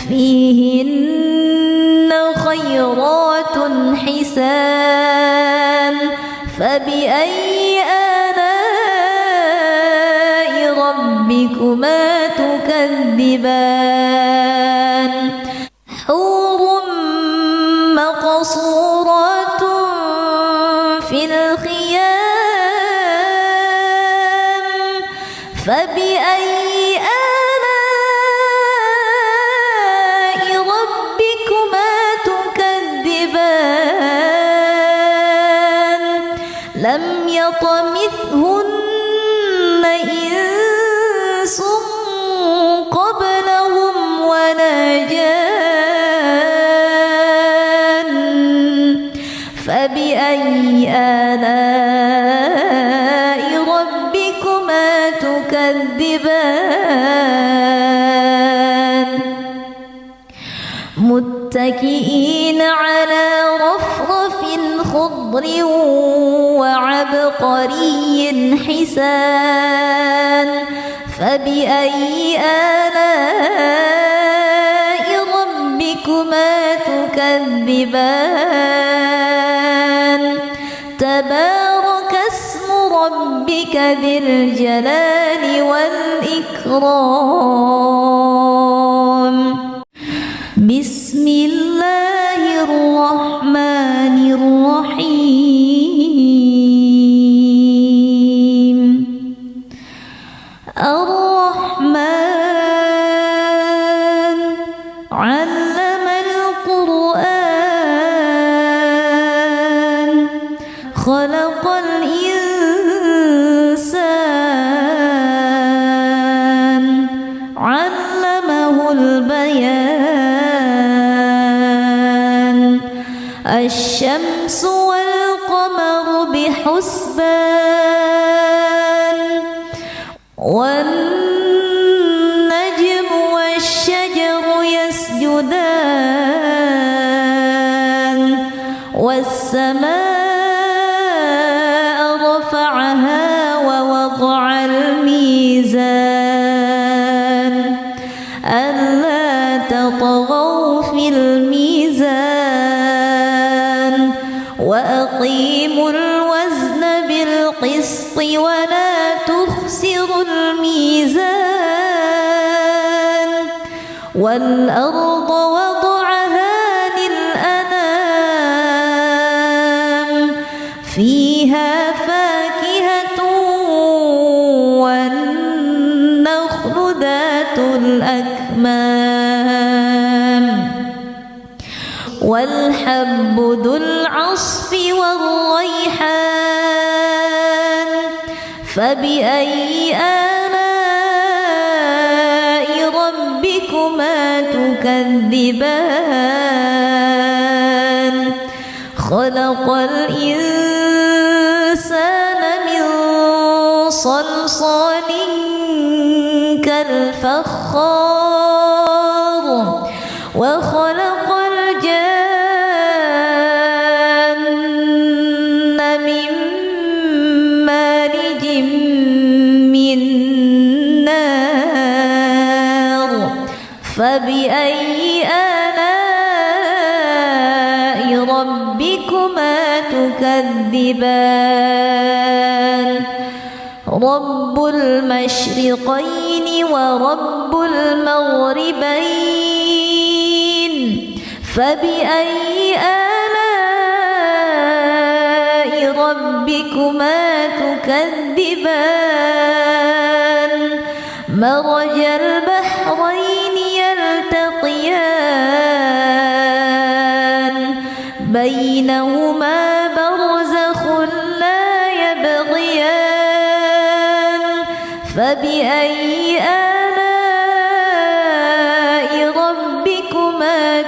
فيهن خيرات حسان فبأي آلاء ربكما تكذبان حور مقصورات في الخيام فبأي آلاء لم يطمثهن إنس قبلهم ولا جان فبأي آلاء ربكما تكذبان متكئين على رفرف خضر وعبقري حسان فبأي آلاء ربكما تكذبان تبارك اسم ربك ذي الجلال والإكرام بسم الله الرحمن الرحيم الرحمن علم القرآن خلق الإنسان علمه البيان الشمس والقمر بحسبان والنجم والشجر يسجدان والسماء رفعها ووضع الميزان ألا تطغوا في الميزان وأقيموا الوزن بالقسط ولا تخسروا الميزان والأرض وضعها للأنام فيها فاكهة والنخل ذات الأكمام والحب ذو العصف والريحان فبأي آلاء ربكما تكذبان خلق الإنسان من صلصال كالفخار وخلق الجان من مارج من نار فبأي آلاء ربكما تكذبان رب المشرقين ورب المغربين فبأي آلاء ربكما تكذبان مرج البحرين يلتقيان بينهما برزخ لا يبغيان فبأي آلاء ربكما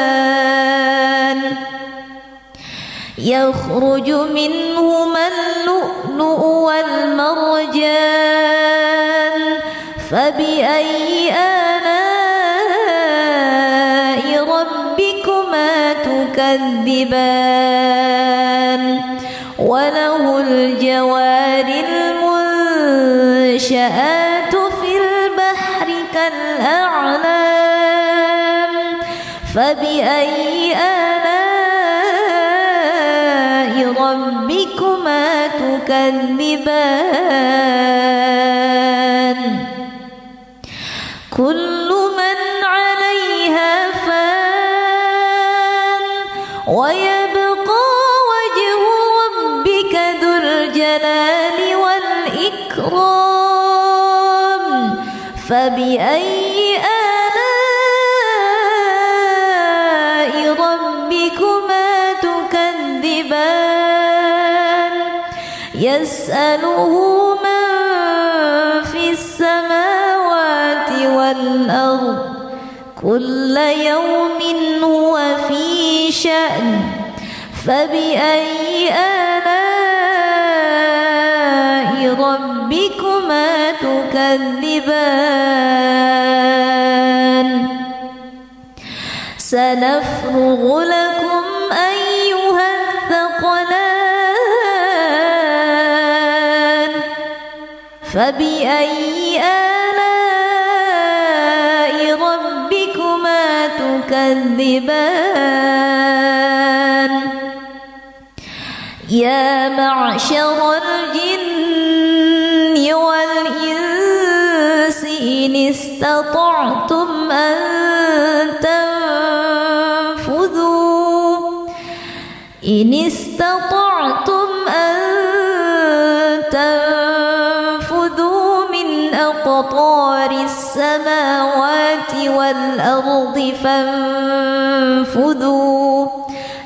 تكذبان يخرج منهما اللؤلؤ والمرجان فبأي آلاء ربكما تكذبان وله الجوار المنشآت في البحر كالأعلام فبأي آلاء ربكما تكذبان كل من عليها فان ويبقى وجه ربك ذو الجلال والإكرام فبأي آلاء ربكما تكذبان يسأله من في السماوات والأرض كل يوم هو في شأن فبأي آلاء ربكما تكذبان سنفرغ لكم أيها الثقلان فبأي آلاء ربكما تكذبان يا معشر الجن والإنس إن استطعتم أن تنفذوا من أقطار السماوات والأرض فانفذوا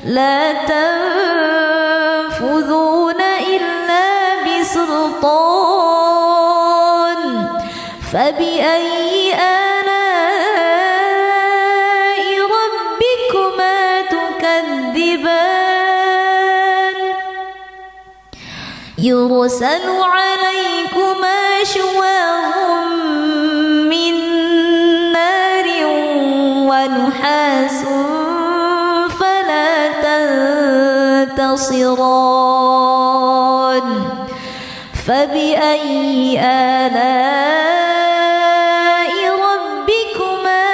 لا تنفذون إلا بسلطان فبأي آلاء ربكما تكذبان يرسل عليكما شواظ من نار ونحاس فلا تنتصران فبأي آلاء ربكما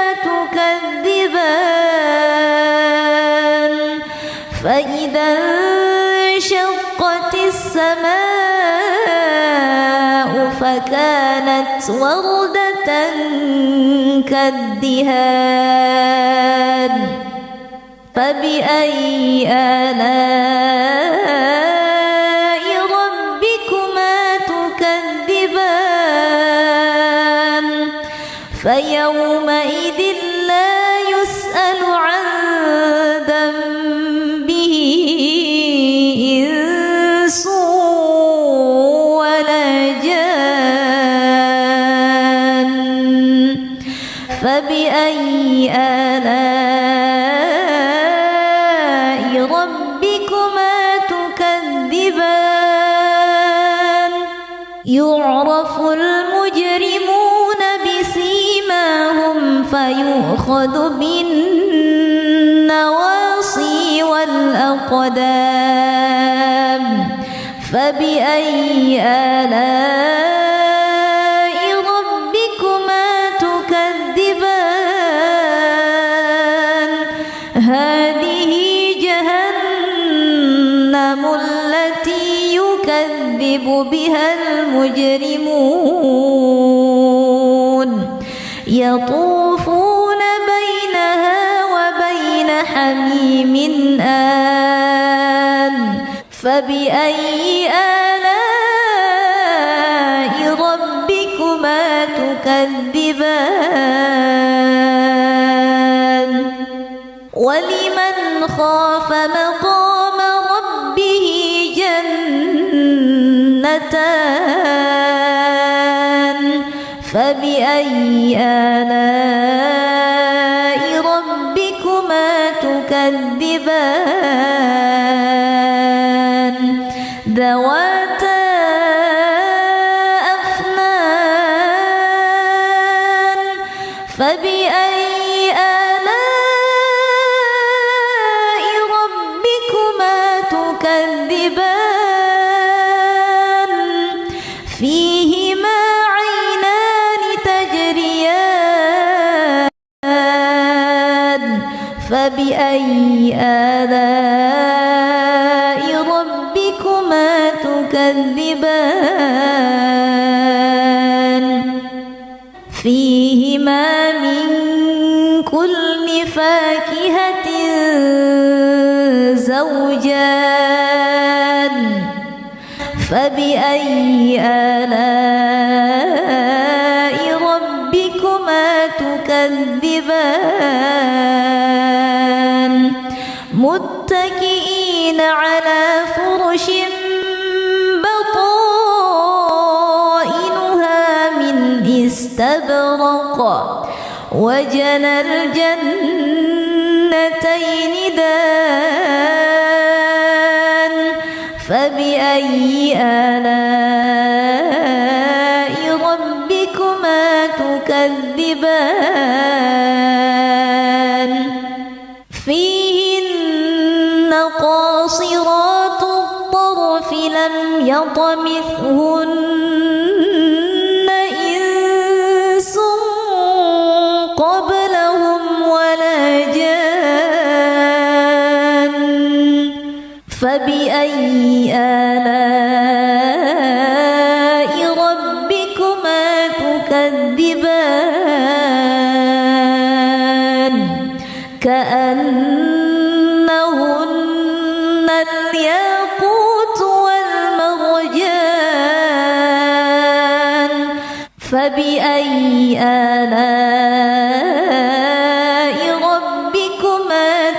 تكذبان فإذا انشقت السماء فكانت وردة كالدهان فبأي آلاء ربكما تكذبان فيومئذ لا يسأل عن ذنبه إنس ولا جان فبأي آلاء ربكما تكذبان يعرف المجرمون بسيماهم فيؤخذ بالنواصي والأقدام فبأي آلاء ربكما تكذبان هذه جهنم التي يكذب بها المجرمون يطوفون بينها وبين حميم آن فبأي آلاء ربكما تكذبان ولمن خاف مقام ربه جنتان فبأي آلاء ربكما تكذبان ذواتا أفنان فبأي آلاء ربكما تكذبان فيهما عينان تجريان فبأي آلاء ربكما تكذبان فيهما من كل فاكهة زوجان فبأي آلاء ربكما تكذبان متكئين على فرش بطائنها استبرق وجنى الجنتين دان فبأي آلاء ربكما تكذبان فيهن قاصرات الطرف لم يطمثهن إنس قبلهم ولا جان فبأي آلاء ربكما تكذبان كأنهن الياقوت والمرجان فبأي آلاء ربكما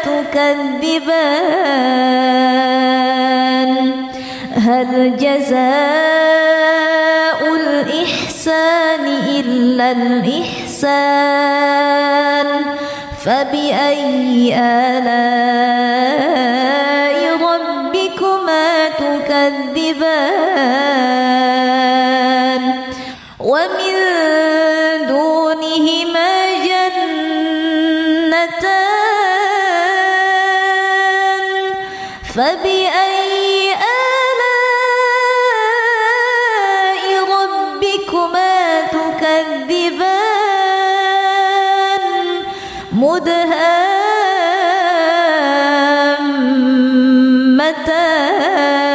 تكذبان هل جزاء الإحسان إلا الإحسان فبأي آلاء ربكما تكذبان ومن دونهما جنتان فبأي آلاء ربكما تكذبان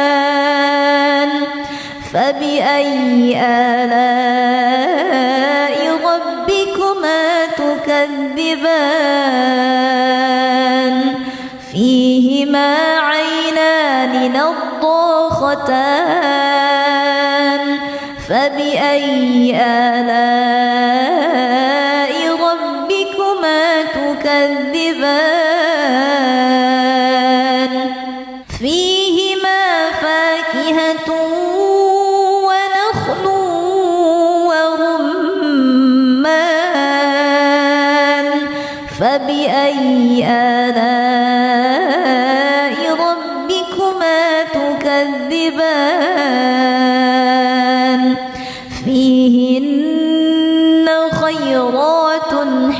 مدهامتان فبأي آلاء ربكما تكذبان فيهما عينان نضاختان فبأي آلاء ربكما تكذبان فيهما فاكهة ونخل ورمان فبأي آلاء ربكما تكذبان فيهن خيرات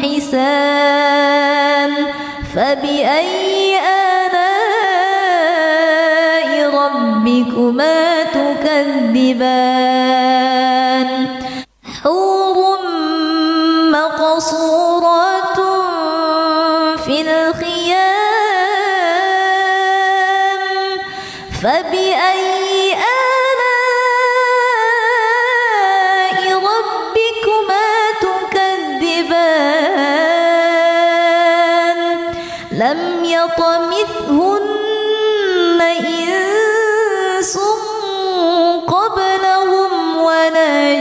حسان فبأي آلاء ربكما تكذبان حور مقصورات في الخيام فبأي آلاء ربكما تكذبان لم يطمثهن إنس قبلهم ولا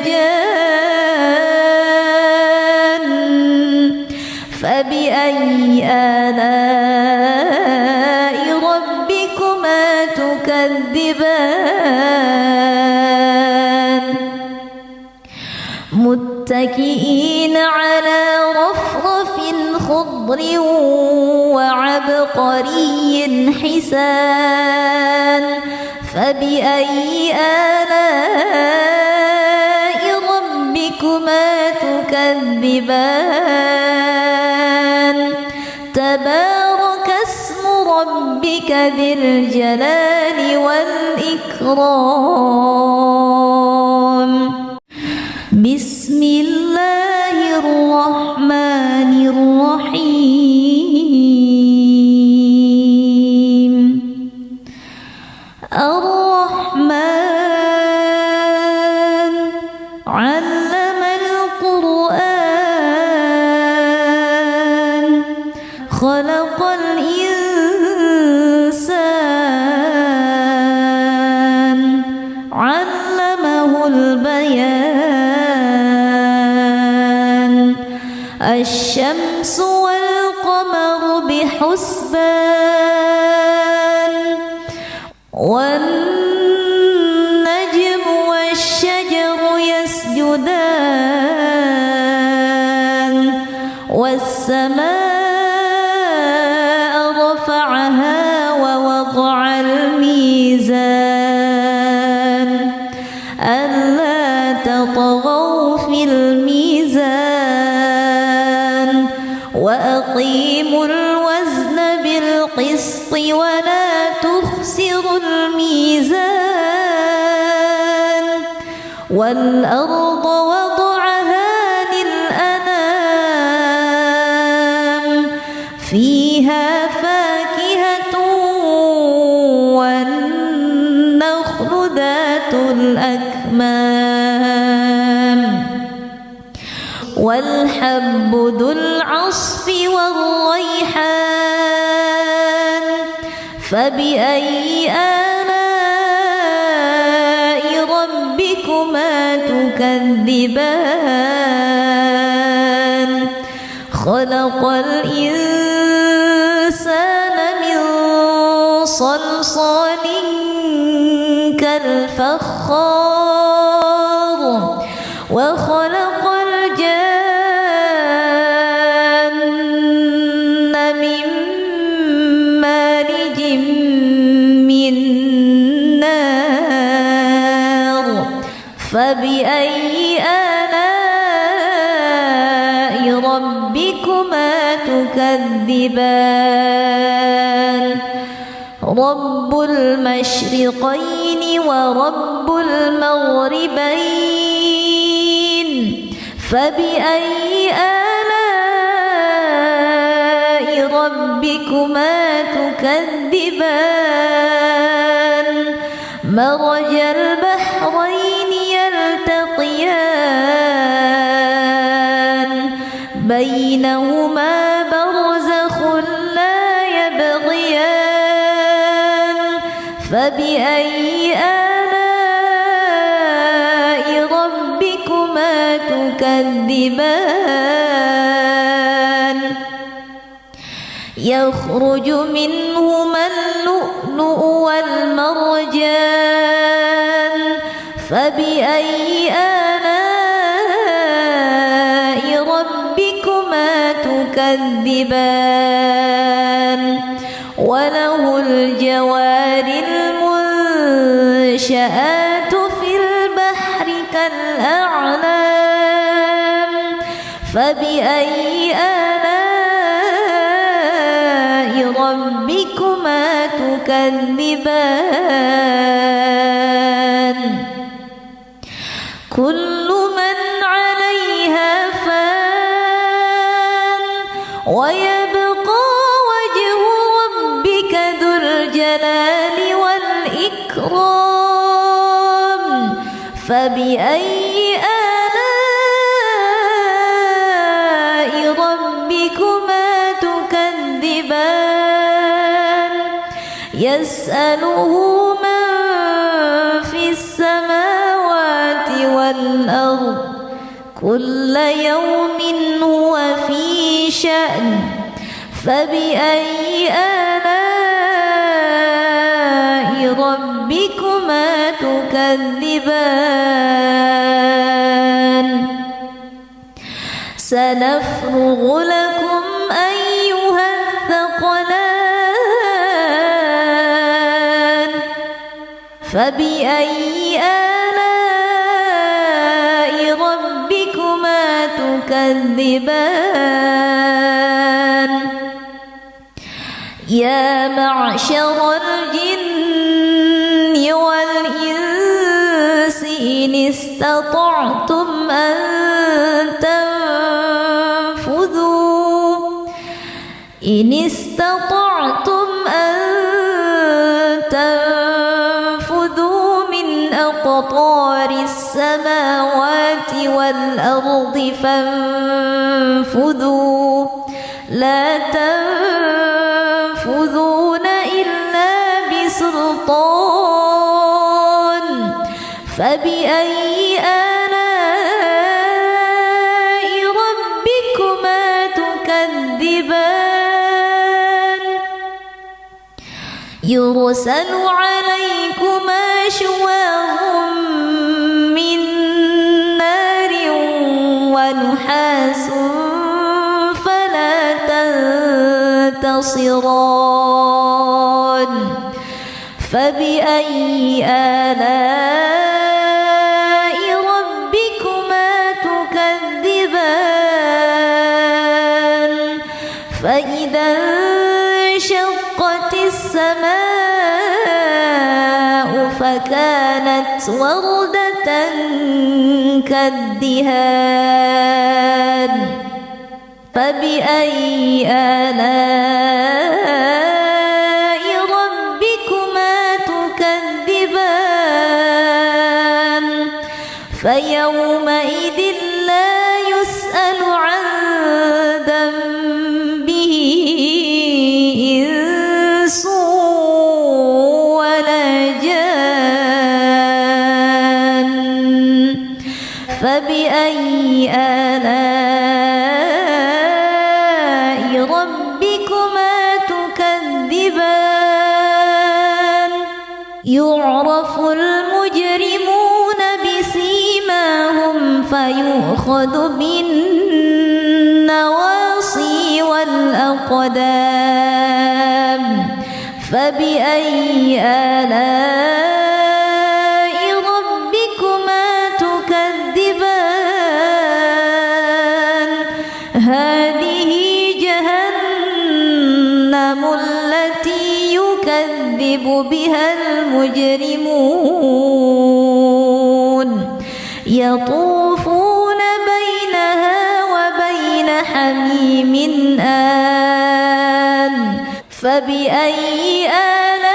جان فبأي آلاء ربكما تكذبان متكئين على رفرف خضر وعبقري حسان فبأي آلاء ربكما تكذبان تبارك اسم ربك ذي الجلال والإكرام بسم الله الرحمن الرحيم الرحمن علم القرآن خلق الإنسان علمه البيان الشمس والقمر بحسبان والنجم والشجر يسجدان الميزان ألا تطغوا في الميزان وأقيموا الوزن بالقسط ولا تخسروا الميزان والأرض وضعها للأنام فيها فاكهة والنخل ذات الأكمام والحب ذو العصف والريحان فبأي آلاء ربكما تكذبان خلق الإنسان من صلصال كالفخار وخلق الجن من مارج من نار فبأي آلاء ربكما تكذبان رب المشرقين ورب المغربين فبأي آلاء ربكما تكذبان مرج البحرين يلتقيان بينهما برزخ لا يبغيان فبأي آلاء ربكما تكذبان يخرج منهما اللؤلؤ والمرجان فبأي آلاء ربكما تكذبان وله الجوار المنشآت في البحر كالأعلام فبأي آلاء ربكما تكذبان كل من عليها فان ويبقى وجه ربك ذو الجلال والإكرام فبأي آلاء ربكما تكذبان يسأله من في السماوات والأرض كل يوم هو في شأن فبأي آلاء ربكما تكذبان سنفرغ لكم أيها الثقلان فبأي آلاء ربكما تكذبان يا معشر الجن والإنس إن استطعتم أن تنفذوا من أقطار السماوات والأرض فانفذوا لا تنفذون إلا بسلطان فبأي آلاء ربكما تكذبان يرسل عليكما شواظ من نار ونحاس فلا تنتصران فبأي آلاء ربكما تكذبان فإذا انشقت السماء فكانت وردة كالدهان فبأي آلاء ربكما تكذبان فيومئذ لا يسأل عن ذنبه إنس ولا جان فبأي آلاء ربكما تكذبان يعرف المجرمون بسيماهم فيؤخذ بالنواصي والأقدام فبأي آلاء ربكما تكذبان هذه جهنم التي يكذب بها المجرمون يطوفون بينها وبين حميم آن فبأي آلاء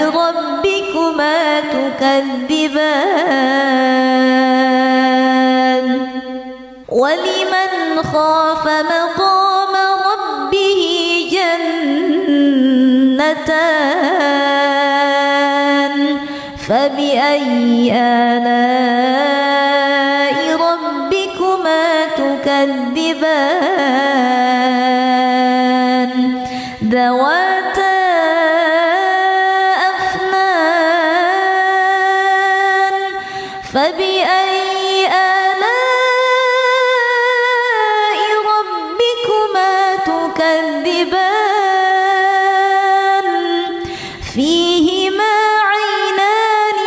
ربكما تكذبان ولمن خاف مقام ربه جنتان فبأي آلاء ربكما تكذبان ذواتا أفنان فبأي آلاء ربكما تكذبان فيهما عينان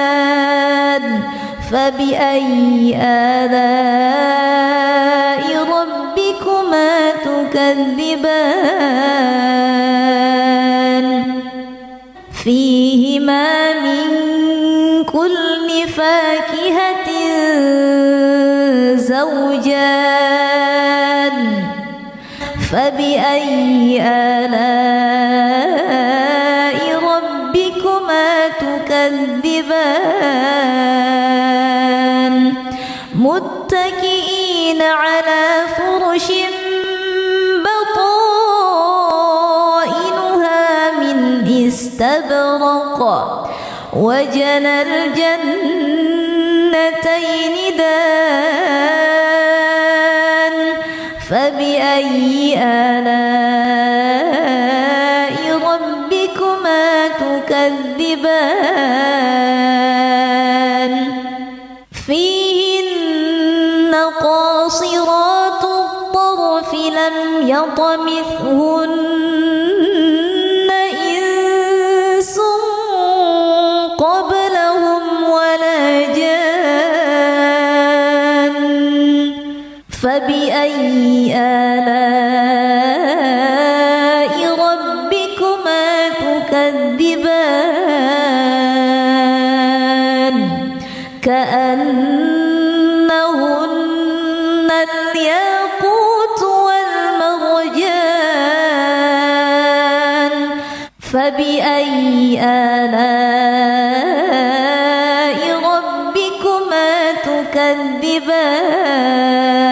تجريان فبأي آلاء ربكما تكذبان فيهما من كل فاكهة زوجان فبأي آلاء ربكما تكذبان متكئين على فرش بطائنها من استبرق وجنى الجنتين دان فبأي آلاء ربكما تكذبان فيهن قاصرات الطرف لم يطمثهن إنس قبلهم ولا جان فبأي آلاء ربكما تكذبان كأنهن الياقوت والمرجان فبأي آلاء ربكما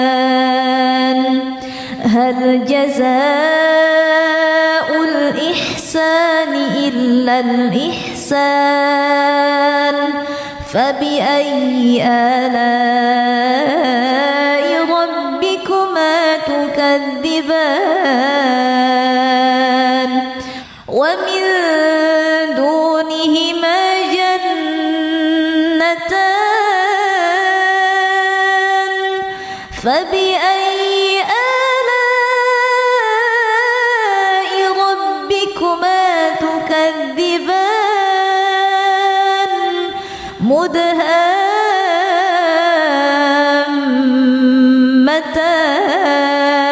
تكذبان هل جزاء الإحسان إلا الإحسان فبأي آلاء ربكما تكذبان ومن دونهما جنتان فبأي آلاء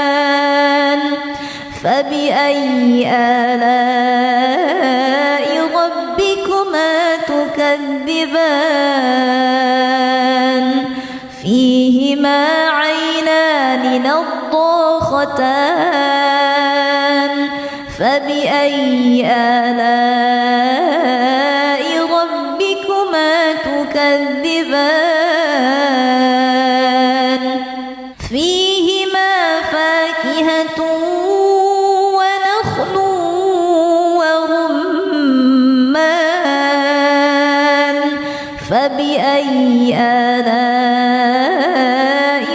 مدهامتان فبأي آلاء ربكما تكذبان فيهما عينان نضاختان فبأي آلاء ربكما تكذبان فيهما فاكهة ونخل ورمان فبأي آلاء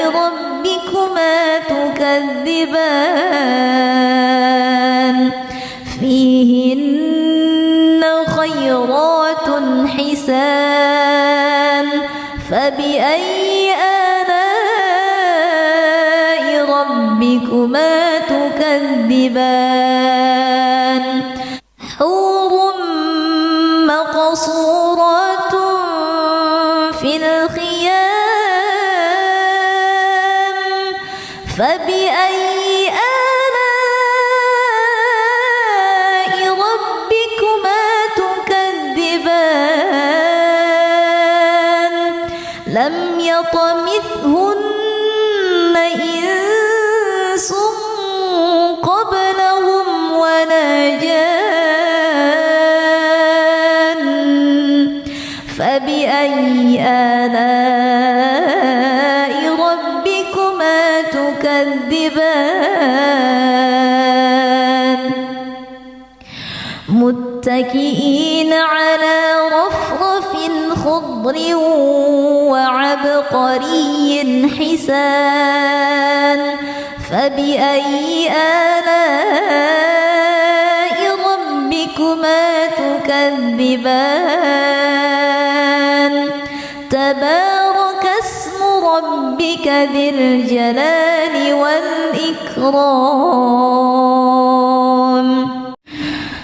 ربكما تكذبان فيهن خيرات حسان فبأي آلاء ربكما تكذبان حور مقصورات في الخيام فبأي آلاء ربكما تكذبان لم يطمثهن إنس قبلهم ولا جان فبأي آلاء ربكما تكذبان متكئين على رفرف خضر وعبقري حسان فبأي آلاء ربكما تكذبان تبارك اسم ربك ذي الجلال والإكرام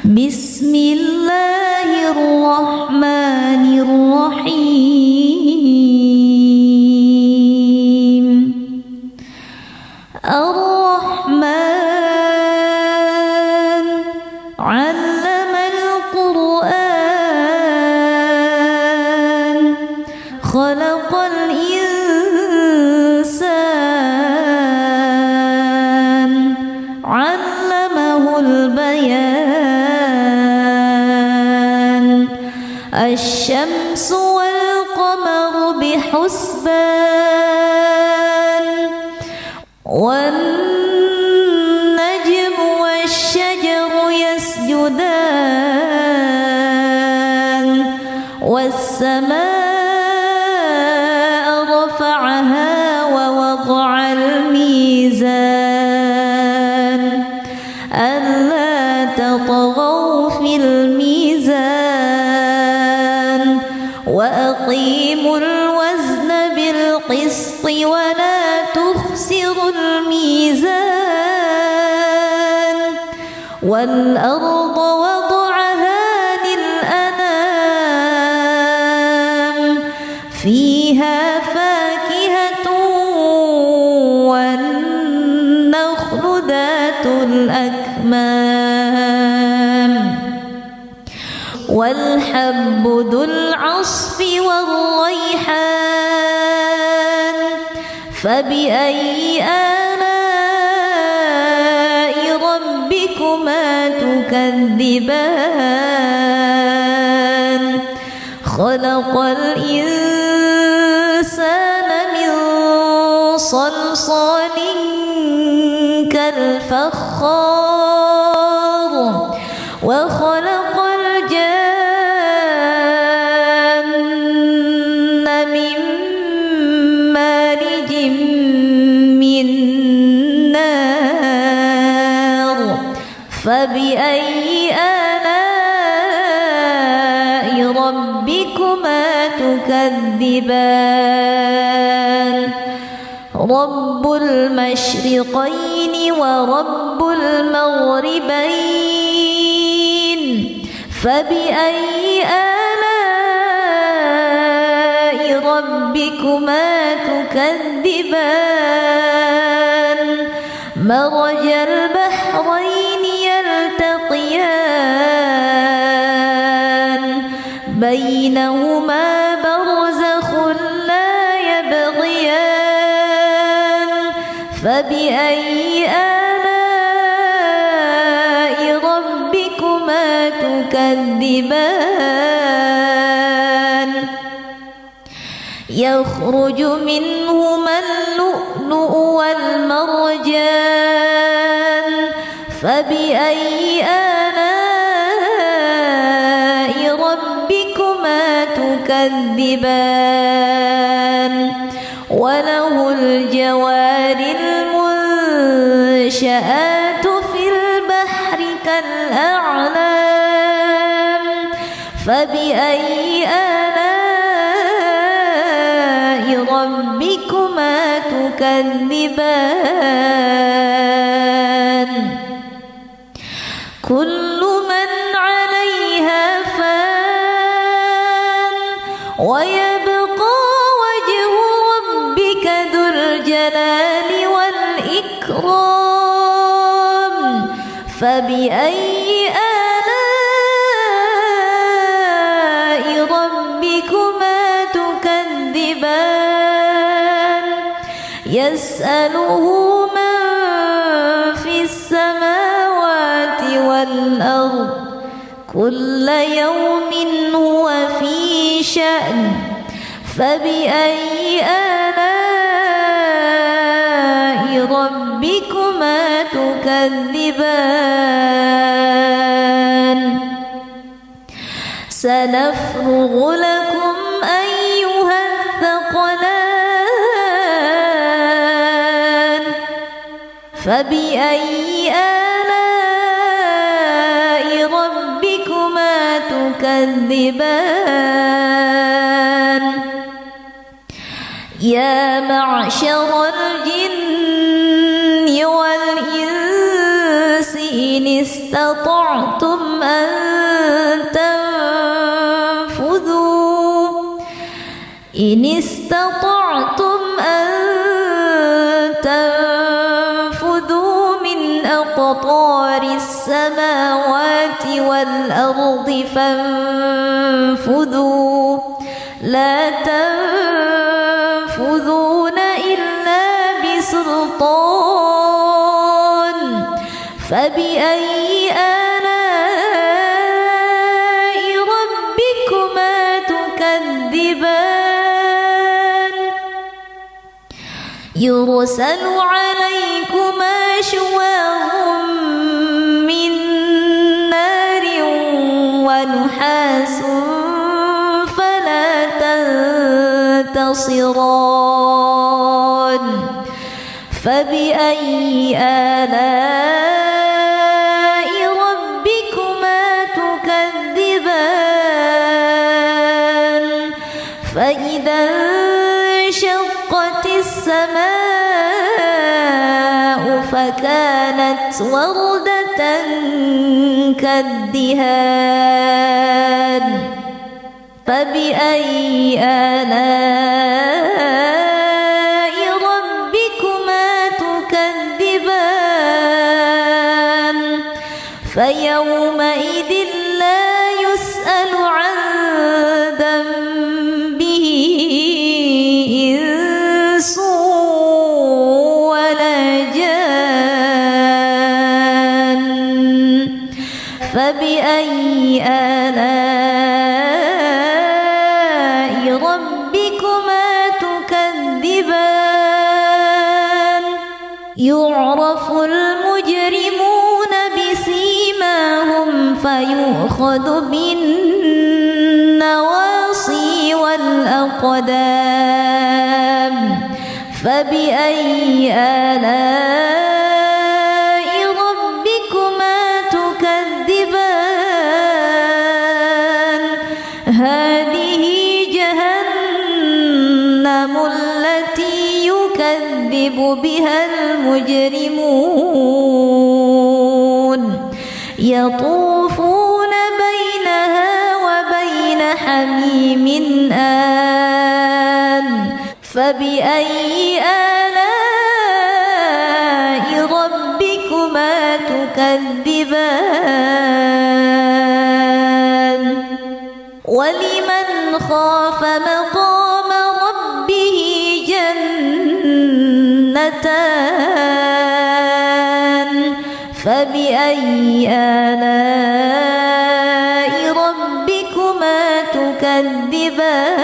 بسم الله الرحمن الرحيم الرحمن علم القرآن خلق الإنسان علمه البيان الشمس والقمر بحسبان والنجم والشجر يسجدان والسماء رفعها ووضع الميزان ألا تطغوا في الميزان وأقيموا الوزن بالقسط ولا تخسروا الميزان والأرض وضعها للأنام فيها فاكهة والنخل ذات الأكمام والحب ذو العصف والريحان فبأي آلاء ربكما تكذبان خلق الإنسان من صلصال كالفخار وخلق الجن من مارج من نار فبأي آلاء ربكما تكذبان رب المشرقين ورب المغربين فبأي آلاء ربكما تكذبان مرج البحرين يلتقيان بينهما برزخ لا يبغيان فبأي آلاء ربكما تكذبان يخرج منهما اللؤلؤ والمرجان فبأي آلاء ربكما تكذبان وله الجوار المنشآت في البحر كالأعلام فبأي آلاء ربكما تكذبان كل من عليها فان ويبقى وجه ربك ذو الجلال والإكرام فبأي آلاء ربكما تكذبان يسأله من في السماوات والأرض كل يوم هو في شأن فبأي آلاء ربكما تكذبان سنفرغ لكم أيها الثقلان فبأي آلاء ربكما تكذبان يا معشر الجن والإنس إن استطعتم أن تنفذوا من أقطار السماوات والأرض فانفذوا لا تنفذون إلا بسلطان فبأي آلاء ربكما تكذبان يرسل عليكما شواظ من نار ونحاس فلا تنتصران فبأي آلاء ربكما تكذبان فإذا انشقت السماء فكانت وردة كالدهان فبأي آلاء ربكما تكذبان فيومئذ لا يسأل عن ذنبه إنس ولا جان فبأي آلاء ربكما تكذبان يعرف المجرمون بسيماهم فيؤخذ بالنواصي والأقدام فبأي آلاء ربكما تكذبان هذه جهنم التي يكذب بها المجرمون يطوفون بينها وبين حميم آن فبأي آلاء ربكما تكذبان ولمن خاف مقام ربه جنتان فبأي آلاء ربكما تكذبان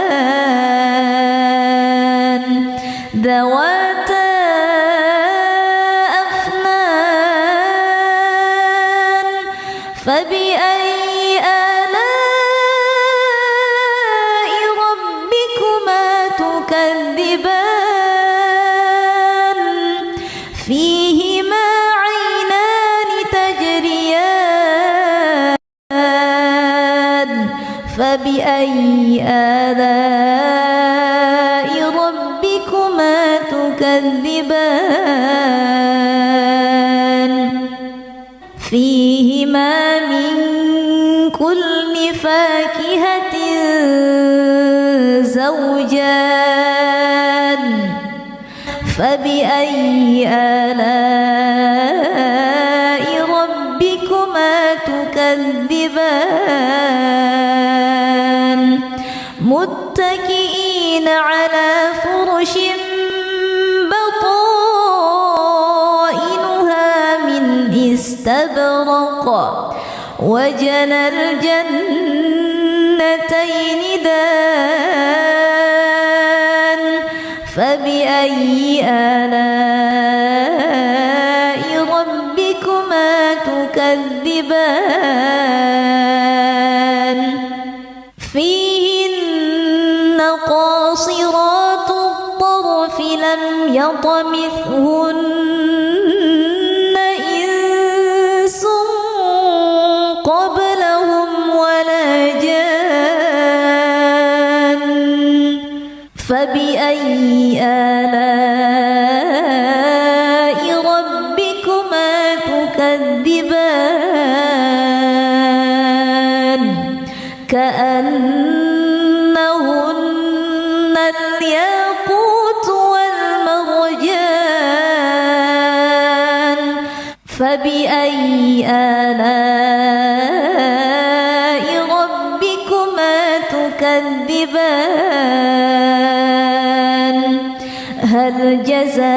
ذواتا أفنان فبأي آلاء ربكما تكذبان فيهما عينان تجريان فبأي آلاء ربكما تكذبان فيهما من كل فاكهة زوجان فبأي آلاء ربكما تكذبان متكئين على فرش بطائنها من استبرق وجنى الجنتين دان فبأي آلاء ربكما تكذبان فيهن قاصرات الطرف لم يطمثهن إنس قبلهم ولا جان فبأي آلاء ربكما تكذبان كأنهن الياقوت والمرجان فبأي آلاء ربكما تكذبان هل جزاء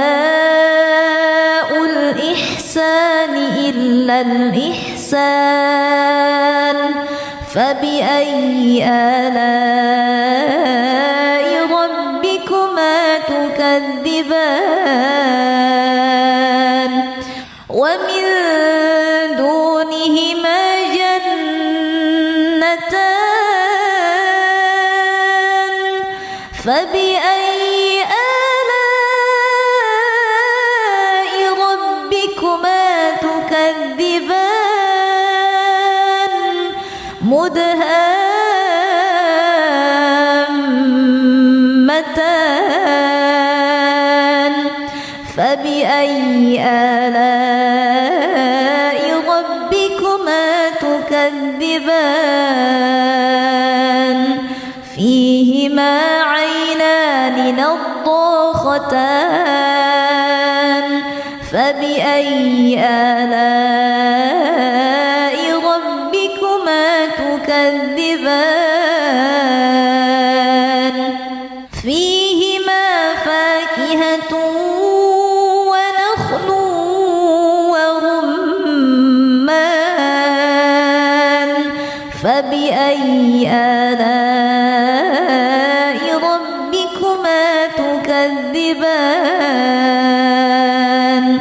الإحسان إلا الإحسان فبأي آلاء ربكما تكذبان ومن دونهما جنتان فبأي آلاء ربكما تكذبان مدهامتان فبأي آلاء ربكما تكذبان فيهما عينان نضاختان فبأي آلاء ربكما تكذبان فيهما فاكهة ونخل ورمان فبأي آلاء ربكما تكذبان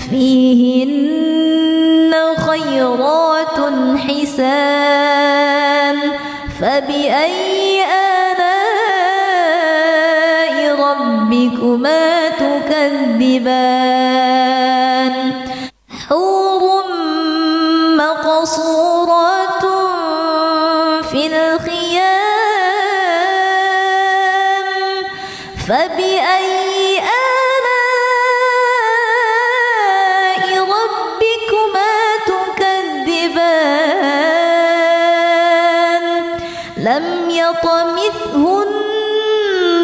فيهن خيرات حسان فبأي آلاء ربكما تكذبان حور مقصورات في الخيام فبأي آلاء ربكما تكذبان لم يطمثهن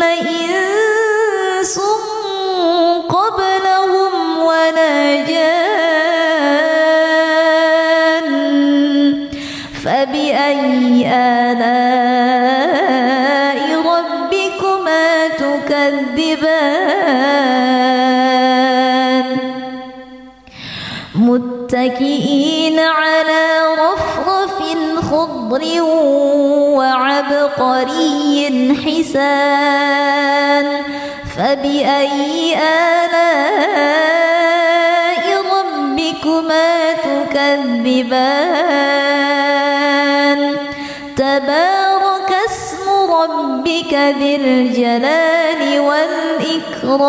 إنس فبأي آلاء ربكما تكذبان متكئين على رفرف خضر وعبقري حسان فبأي آلاء ربكما تكذبان تبارك اسم ربك ذي الجلال والإكرام